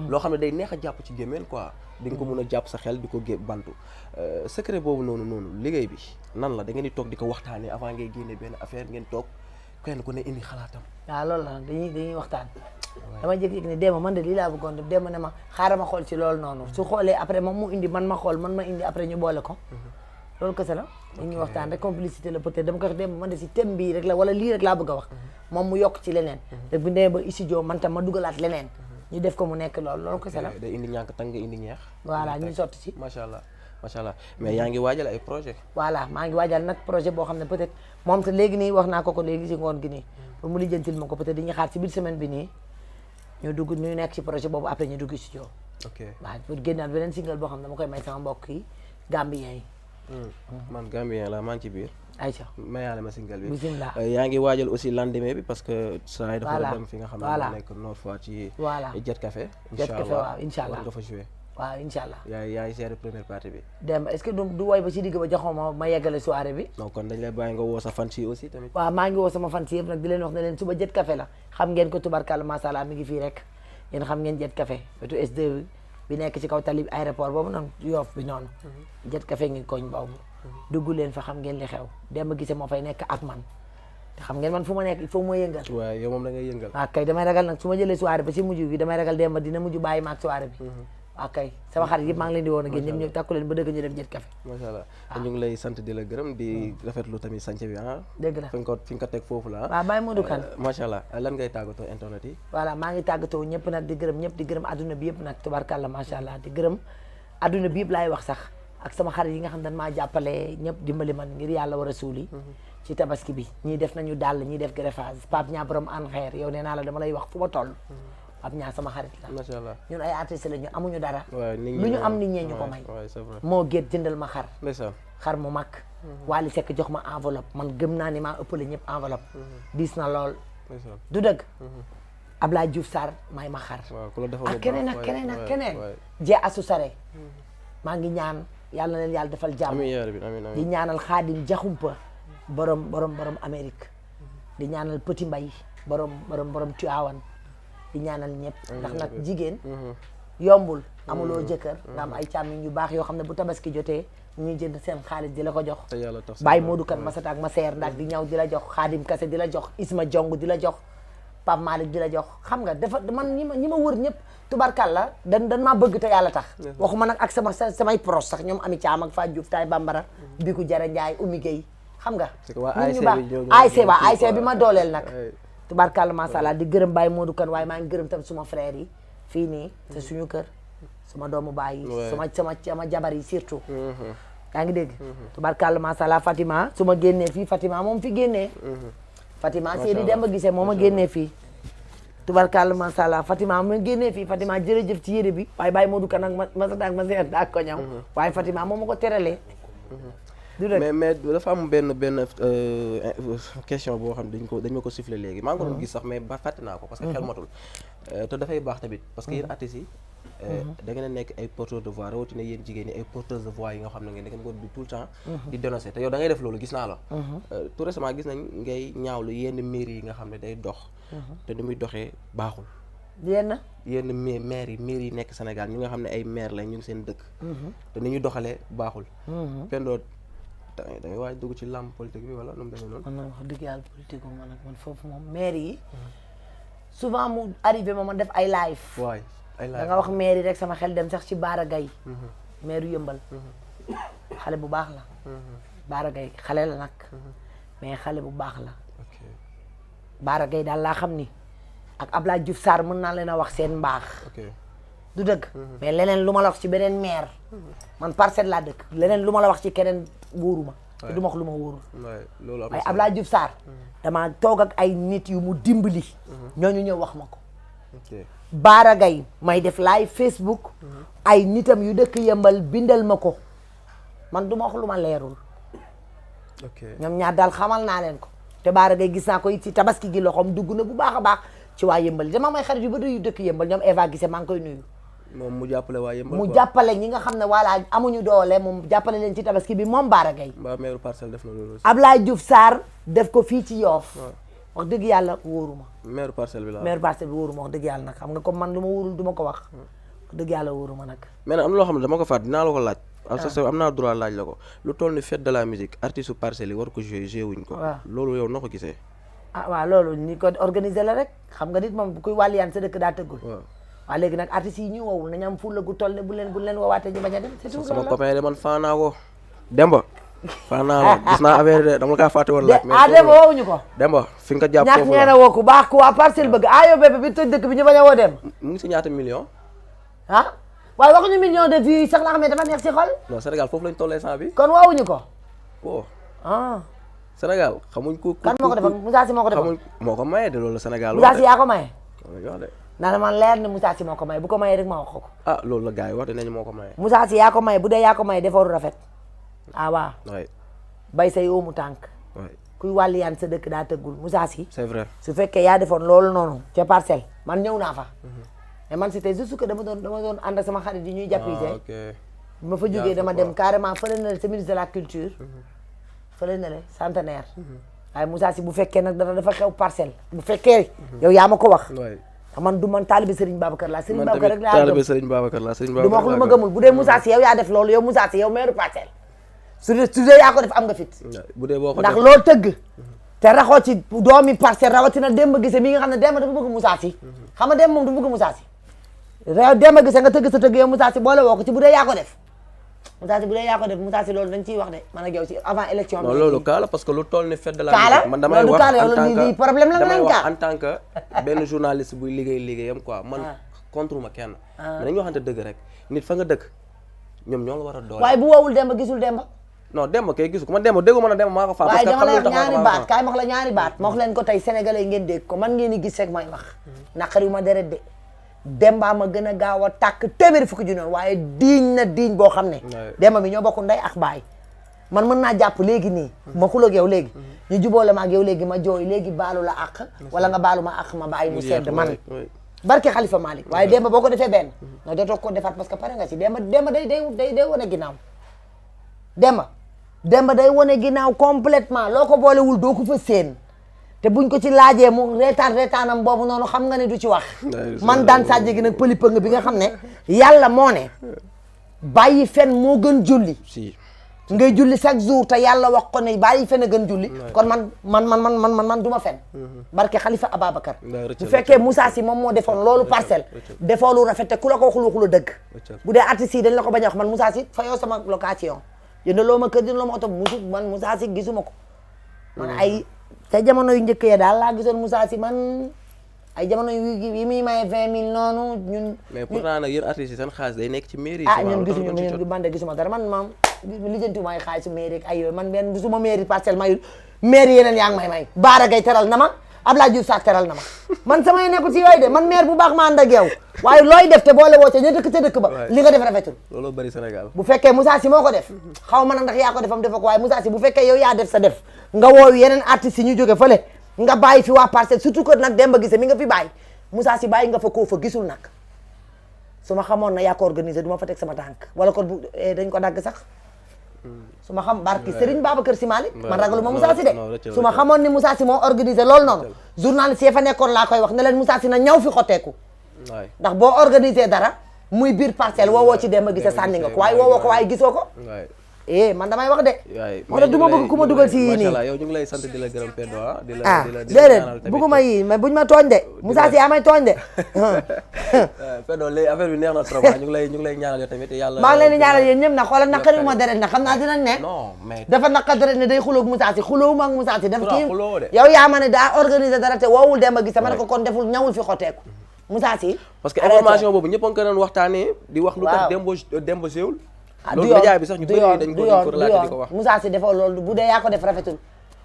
Speaker 1: loo xam ne day neex a jàpp ci gémmeen quoi di nga ko mën a jàpp sa xel di ko bantu secret boobu noonu liggéey bi nan la da ngeen di toog di ko waxtaanee avant ngay génne benn affaire ngeen toog kenn ku ne indi xalaatam
Speaker 6: waaw loolu la dañuy waxtaan dama jékki-jékki ne Demba man de lii laa bëggoon def Demba ne ma xaaral ma xool ci loolu noonu su xoolee après moom mu indi man ma xool man ma indi après ñu boole ko loolu kese la dañuy waxtaan rek complicité la peut-être dama ko wax Demba man de si thème bii rek la wala lii rek laa bëgg a wax moom mu yokk ci leneen rek bu nee ba studio man tam ma dugalaat leneen ñu def ko mu nekk loolu kese la
Speaker 1: day indi ñànk tàng nga indi ñeex
Speaker 6: voilà ñu sotti ci
Speaker 1: macha allah macha allah mais yaa ngi waajal ay projet
Speaker 6: voilà maa ngi waajal nag projet boo xam ne peut-être moom te léegi nii wax naa ko léegi ci ngoon gi nii pour mu lijjantil ma ko peut-être dañuy xaar ci biir semaine bi nii ñu nekk ci projet boobu après ñu dugg studio
Speaker 1: ok
Speaker 6: waaw pour génnaat beneen single boo xam ne dama koy may sama mbokk yi Gambien yi
Speaker 1: man Gambien la maa ngi ci biir
Speaker 6: ayca
Speaker 1: mayaale ma single bi
Speaker 6: bismillah
Speaker 1: yaa ngi waajal aussi lendemain bi parce que saa yi dafa dem fi nga xam ne
Speaker 6: voilà
Speaker 1: moo nekk Nord Foire ci
Speaker 6: voilà
Speaker 1: Jet Café
Speaker 6: Jet Café waaw incha allah
Speaker 1: war nga fa jouer
Speaker 6: waaw incha allah
Speaker 1: yaay seere première partie bi
Speaker 6: dem est-ce que du woy ba ci digg ba joxoo ma yeggale soirée bi
Speaker 1: non kon dañ lay bàyyi nga woo sa fan ci aussi tamit
Speaker 6: waaw maa ngi woo sama fan si yëpp nag di leen wax ne leen suba Jet Café la xam ngeen ko tubarkalla masha Allah mi ngi fii rek yéen xam ngeen Jet Café wetu S2 bi nekk ci kaw tali aéroport boobu noonu Yoff bi noonu Jet Café ngi koñ boobu dugg leen fa xam ngeen li xew dem gisee moo fay nekk ak man te xam ngeen man fu ma nekk il faut ma yëngal
Speaker 1: waaw yow moom da ngay yëngal
Speaker 6: waaw kay damay ragal nag su ma jëlee soirée ba ci mujj bi damay ragal dem ba dina mujj bàyyi ma ak soirée bi waaw kay sama xarit yëpp maa ngi leen di woon a génn ñëpp ñëpp takku leen ba dëgg ñu dem Jet Café
Speaker 1: macha allah ñu ngi lay sant di la gërëm di rafetlu tamit sànce bi
Speaker 6: dëgg la
Speaker 1: fi nga ko teg foofu la
Speaker 6: waaw Baye Modou Kane
Speaker 1: macha allah lan ngay tàggatoo internet yi
Speaker 6: voilà maa ngi tàggatoo ñëpp nag di gërëm ñëpp di gërëm adduna bi yëpp nag tubarkalla macha allah di gërëm adduna bi yëpp laay wax sax ak sama xarit yi nga xam ne maa jàppale ñëpp dimbali man ngir yàlla war a suuli ci tabaski bi ñii def nañu dàll ñii def greffage Pape Ñaa borom an xeer yow nee naa la dama lay wax fu ma toll Pape Ñaa sama xarit la
Speaker 1: macha allah
Speaker 6: ñun ay artistes la ñu amuñu dara
Speaker 1: waaw nit ñi
Speaker 6: lu ñu am nit ñee ñu ko may
Speaker 1: c'est vrai
Speaker 6: moo géet jëndal ma xar
Speaker 1: ndeysaan
Speaker 6: xar mu mag Wally Seck jox ma enveloppe man gëm naa ni maa ëppale ñëpp enveloppe diis na lool
Speaker 1: ndeysaan
Speaker 6: du dëgg Ablaye Diouf Sarr may ma xar
Speaker 1: waaw ku la defal
Speaker 6: ak keneen ak keneen ak keneen jee asu sare maa ngi ñaan yàlla na leen yàlla defal jàmm
Speaker 1: amiin yaa rabbi amiin
Speaker 6: di ñaanal Xaadim Jaxumpa borom Amérique di ñaanal Petit Mbay borom Tiwaawan di ñaanal ñëpp ndax nag jigéen yombul amuloo jëkkër nga am ay càmmiñ yu baax yoo xam ne bu tabaski jotee ñuy jënd seen xaalis di la ko jox Baye Modou Kane Masata ak Maseer ndax di ñaw di la jox Xaadim Kase di la jox Isma Jong di la jox Pape Malick di la jox xam nga dafa man ñi ma wër ñëpp tubarkalla dan maa bëgg te yàlla tax waxuma nag ak samay pros sax ñoom Ami Caam ak Fatou Diouf Taay Bambara Biku Jara Njaay Oumy Gueye xam nga ñu baax ASC bi ma dooleel nag tubarkalla masala di gërëm Baye Modou Kane waaye maa ngi gërëm tam suma frère yi fii nii te suñu kër suma doomu baay yi sama jabar yi surtout yaa ngi dégg tubarkalla masala Fatima su ma génnee fii Fatima moom fi génnee Fatima Seydi Demba Gisee moo ma génnee fii tubarkalla masala Fatima ma génnee fii Fatima jërëjëf ci yére bi waaye Baye Modou Kane ak Masata ak Maseer daa ko ñaw waaye Fatima moo ma ko teralee
Speaker 1: mais dafa am benn question boo xam ne dañ ma ko sifflé léegi maa ngi ko doon gis sax mais ba fàtte naa ko parce que xel matul te dafay baax tamit parce que yéen artistes yi da ngeen a nekk ay porteurs de voix rawatina yéen jigéen ñi ay porteurs de voix yi nga xam ne ngeen da ngeen ko di tout le temps di dénoncer te yow da ngay def loolu gis naa la tout récemment gis nañ ngay ñaawlu yenn mairie yi nga xam ne day dox te ni muy doxee baaxul yenn maire yi nekk Sénégal ñi nga xam ne ay maire lañ ñu ngi seen dëkk te ni ñu doxalee baaxul Pendo da ngay waaj dugg ci làmb politique bi wala nu mu demee noonu
Speaker 6: man wax dëgg yàlla politique man nag man foofu moom maire yi souvent mu arrivé ma def ay live
Speaker 1: waay
Speaker 6: da nga wax maire yi rek sama xel dem sax ci Baara Gaye maire Yëmbal xale bu baax la Baara Gaye xale la nag mais xale bu baax la Baara Gaye daal laa xam ni ak Ablaye Diouf Sarr mën naa leen a wax seen mbaax du dëgg mais leneen lu ma la wax ci beneen maire man Parcelles laa dëkk leneen lu ma la wax ci keneen wóoruma te du ma wax lu ma wóorul waaye Ablaye Diouf Sarr dama toog ak ay nit yu mu dimbali ñooñu ñëw wax ma ko Baara Gaye may def live Facebook ay nitam yu dëkk Yëmbal bindal ma ko man du ma wax lu ma leerul ñoom ñaar daal xamal naa leen ko te Baara Gaye gis naa ko it ci tabaski gi loxoom dugg na bu baax a baax ci waa Yëmbal dama may xarit yu bëri yu dëkk Yëmbal ñoom Eva Gise maa ngi koy nuyu
Speaker 1: moom mu jàppale waa Yëmbal
Speaker 6: mu jàppale ñi nga xam ne voilà amuñu doole moom jàppale leen ci tabaski bi moom Baara Gaye
Speaker 1: mbaa maire Parcelles def na loolu aussi
Speaker 6: Ablaye Diouf Sarr def ko fii ci Yoff wax dëgg yàlla wóoruma
Speaker 1: maire Parcelles bi la
Speaker 6: maire Parcelles bi wóoruma wax dëgg yàlla nag xam nga comme man lu ma wóorul du ma ko wax wax dëgg yàlla wóoruma nag
Speaker 1: mais nag am na loo xam ne dama ko fàtte dinaa la ko laaj am naa droit laaj la ko lu toll ni fête de la musique artiste Parcelles yi war ko joué wuñ ko loolu yow noo ko gisee
Speaker 6: waaw loolu ni ko organiser la rek xam nga nit moom bu koy wàlliyaan sa dëkk daa tëggul waaw léegi nag artistes yi ñu woowul nañu am fulla gu toll ne bu leen woowaatee ñu bañ a dem c'est tout
Speaker 1: sama copain de man faa naa ko Demba faa naa la gis naa affaire de dama la kaa fàtte woon laaj
Speaker 6: Demba woowuñu ko
Speaker 1: Demba fi nga ko jàpp
Speaker 6: ñàkk ngeen a woo ku baax ku waa Parcelles bëgg yow bébé bi toj dëkk bi ñu bañ a woo dem
Speaker 1: mu ngi si ñaata million
Speaker 6: waaye waxuñu million de vues yi sax la xam ne dafa neex ci xol.
Speaker 1: non Sénégal foofu lañ tollee sant bi.
Speaker 6: kon woowuñu ko.
Speaker 1: oh
Speaker 6: ah.
Speaker 1: Sénégal xamuñ ko.
Speaker 6: kan moo ko defoon Moussa Sy moo ko defoon.
Speaker 1: moo ko maye de loolu Sénégal.
Speaker 6: Moussa Sy yaa ko maye.
Speaker 1: wax de.
Speaker 6: naa man leer ne Moussa Sy moo ko maye bu ko mayee rek ma wax ko.
Speaker 1: ah loolu la gars yi wax dinañ moo ko maye.
Speaker 6: Moussa Sy yaa ko maye bu dee yaa ko maye defaru rafet. ah waaw.
Speaker 1: waay.
Speaker 6: bay say oomu tànk.
Speaker 1: waay.
Speaker 6: kuy wàlliyaan sa dëkk daa tëggul Moussa Sy.
Speaker 1: c'est vrai.
Speaker 6: su fekkee yaa defoon loolu noonu ca parcelle man ñëw naa fa. mais man c'était juste que dama doon ànd ak sama xarit yi ñuy jàppale.
Speaker 1: ok.
Speaker 6: ma fa jógee dama dem carrément fële na le ministre de la culture. fële na le centenaire. waaye Moussa Sy bu fekkee nag dafa xew parcelle. bu fekkee yow yaa ma ko wax. man du man taalibe Serigne Babacar laa. Serigne Babacar rek laa gëm
Speaker 1: taalibe Serigne Babacar laa. Serigne
Speaker 6: du ma wax lu ma gëmul bu dee Moussa Sy yow yaa def loolu yow Moussa Sy yow meeru parcelle. su dee yaa ko def am nga fit.
Speaker 1: bu dee boo ko
Speaker 6: ndax loo tëgg. te raxoo ci doomi parcelle rawatina Demba Guissé mi nga xam ne Demba dafa bëgg Moussa Sy. xam nga Demba moom du bëgg Moussa Sy. Demba Guissé nga tëgg sa tëgg yow Moussa Sy boole woo ko ci bu dee yaa ko def. Moussa Sy bu dee yaa ko def Moussa Sy loolu dañ ciy wax de man ak yow ci avant élection.
Speaker 1: non loolu kaala parce que lu toll ni fête de la
Speaker 6: musique
Speaker 1: man damay wax
Speaker 6: lii problème la
Speaker 1: damay wax en tant que benn journaliste buy liggéeyam quoi man contre ma kenn. mais dañu waxante dëgg rek nit fa nga dëkk ñoom ñoo la war a doole.
Speaker 6: waaye bu woowul Demba gisul Demba.
Speaker 1: non Demba kay gisu ko man Demba déggu ma ne Demba maa ko faa.
Speaker 6: parce que xam nga ñaari baat kaay ma wax la ñaari baat ma wax leen ko tey sénégalais ngeen dégg ko man ngeen di gis rek may wax naqari ma deret de Demba ma gën a gaaw a tàkk téeméeri fukki junni waaye diiñ na diiñ boo xam ne Demba mi ñoo bokk ndey ak baay man mën naa jàpp léegi nii ma xuloog yow léegi ñu jubóole ma ak yow léegi ma jooy léegi baalu la àq wala nga baalu ma àq ma bàyyi mu sedd man barke Khalifa Malick waaye Demba boo ko defee benn nga dootoo ko defaat parce que pare nga ci Demba day wane ginnaaw Demba day wane ginnaaw complètement loo ko boolewul doo ko fa séen te buñ ko ci laajee mu reetaanam boobu noonu xam nga ne du ci wax man daan sàjje gi nag pëlipëng bi nga xam ne yàlla moo ne bàyyi fen moo gën julli ngay julli chaque jour te yàlla wax ko ne bàyyi fen a gën julli kon man du ma fen barke Khalifa Ababacar bu fekkee Moussa Sy moom moo defoon loolu parcelle defoo lu rafet te ku la ko waxul la dëgg bu dee artiste yi dañ la ko bañ a wax man Moussa Sy fa yow sama location jëndaloo ma kër jëndaloo ma oto man Moussa Sy gisuma ko man ay te jamono yu njëkk ya daal laa gisoon Moussa Sy man ay jamono yi muy maye 20 000 noonu ñun. mais
Speaker 1: pourtant nag yéen artistes yi seen xaalis day nekk ci mairie.
Speaker 6: ñun gisuñu man de gisuma dara man maam lijjantiwuma ay xaalisu mairie ak ay yooyu man benn gisuma mairie parcelle mayul mairie yeneen yaa ngi may Baara Gaye teral na ma Abdoulaye Diouf Sarr teral na ma man samay nekkul ci yooyu de man maire bu baax ma ànd ak yow waaye looy def te boole woo ca ña dëkk ca dëkk ba li nga def rafetul.
Speaker 1: loolu bari Sénégal.
Speaker 6: bu fekkee Moussa Sy moo ko def xaw ma nag ndax yaa ko defam defa ko waaye Moussa Sy bu fekkee yow yaa def sa def nga woowu yeneen artistes yi ñu jóge fële nga bàyyi fi waa parcelle surtout que nag Demba Guissé mi nga fi bàyyi Moussa Sy bàyyi nga fa koo fa gisul nag su ma xamoon na yaa ko organisé du ma fa teg sama tànk wala kon bu dañ ko dagg sax su ma xam barki Serigne Babacar Sy Malick man ragalu ma Moussa Sy de su ma xamoon ni Moussa Sy moo organisé loolu noonu journaliste yi fa nekkoon laa koy wax ne leen Moussa Sy na ñaw fi xotteeku ndax boo organisé dara muy biir parcelle woowoo ci Demba Guissé sànni nga ko waaye woowoo ko waaye gisoo ko man damay wax de moo tax du ma bëgg ku ma dugal ci yii nii
Speaker 1: yow ñu ngi lay sant di la gërëm Pedro
Speaker 6: déedéet bëgguma yii mais buñ ma tooñ de Moussa Sy yaa may tooñ de
Speaker 1: Pedro léegi affaire bi neex na trop ñu ngi lay ñaanal yow tamit yàlla
Speaker 6: maa ngi leen di ñaanal yéen ñëpp nag xoolal naqari ma deret nag xam naa dinañ ne
Speaker 1: non mais
Speaker 6: dafa naqari deret ne day xulóog Moussa Sy xulóowu ak Moussa Sy def kii yow yaa ma ne daa organisé dara te woowul Demba Guissé ma ne ko kon deful ñawul fi xoteeku Moussa Sy
Speaker 1: parce que information boobu ñëpp a ngi ko doon waxtaanee di wax lu tax Demba séwul loolu média bi sax ñu bëri dañ ko relaté di ko wax
Speaker 6: Moussa Sy defoo loolu bu dee yaa ko def rafetul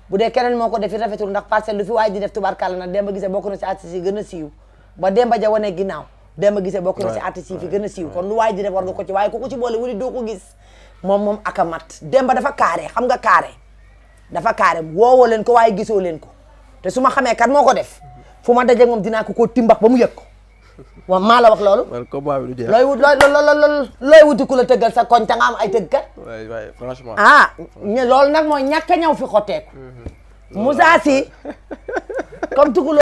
Speaker 6: bu dee keneen moo ko def rafetul ndax parcelle lu fi waay di def tubarkàlla nag Demba Guissé bokk na si artistes yi gën a siiw ba Demba ja wane ginnaaw Demba Guissé bokk na si artistes yi fi gën a siiw kon lu waay di def war nga ko ci waaye ku ko ci boole wuli doo ko gis moom aka mat Demba dafa carré xam nga carré dafa carré woowoo leen ko waaye gisoo leen ko te su ma xamee kat moo ko def fu ma dajeeg moom dinaa ko timbax ba mu yëg ko waaw maa la wax loolu. looy wuti ku la tëggal sa koñ ta nga am ay tëggkat.
Speaker 1: waay franchement.
Speaker 6: loolu nag mooy ñàkk a ñëw fi xotteeku. Moussa Sy comme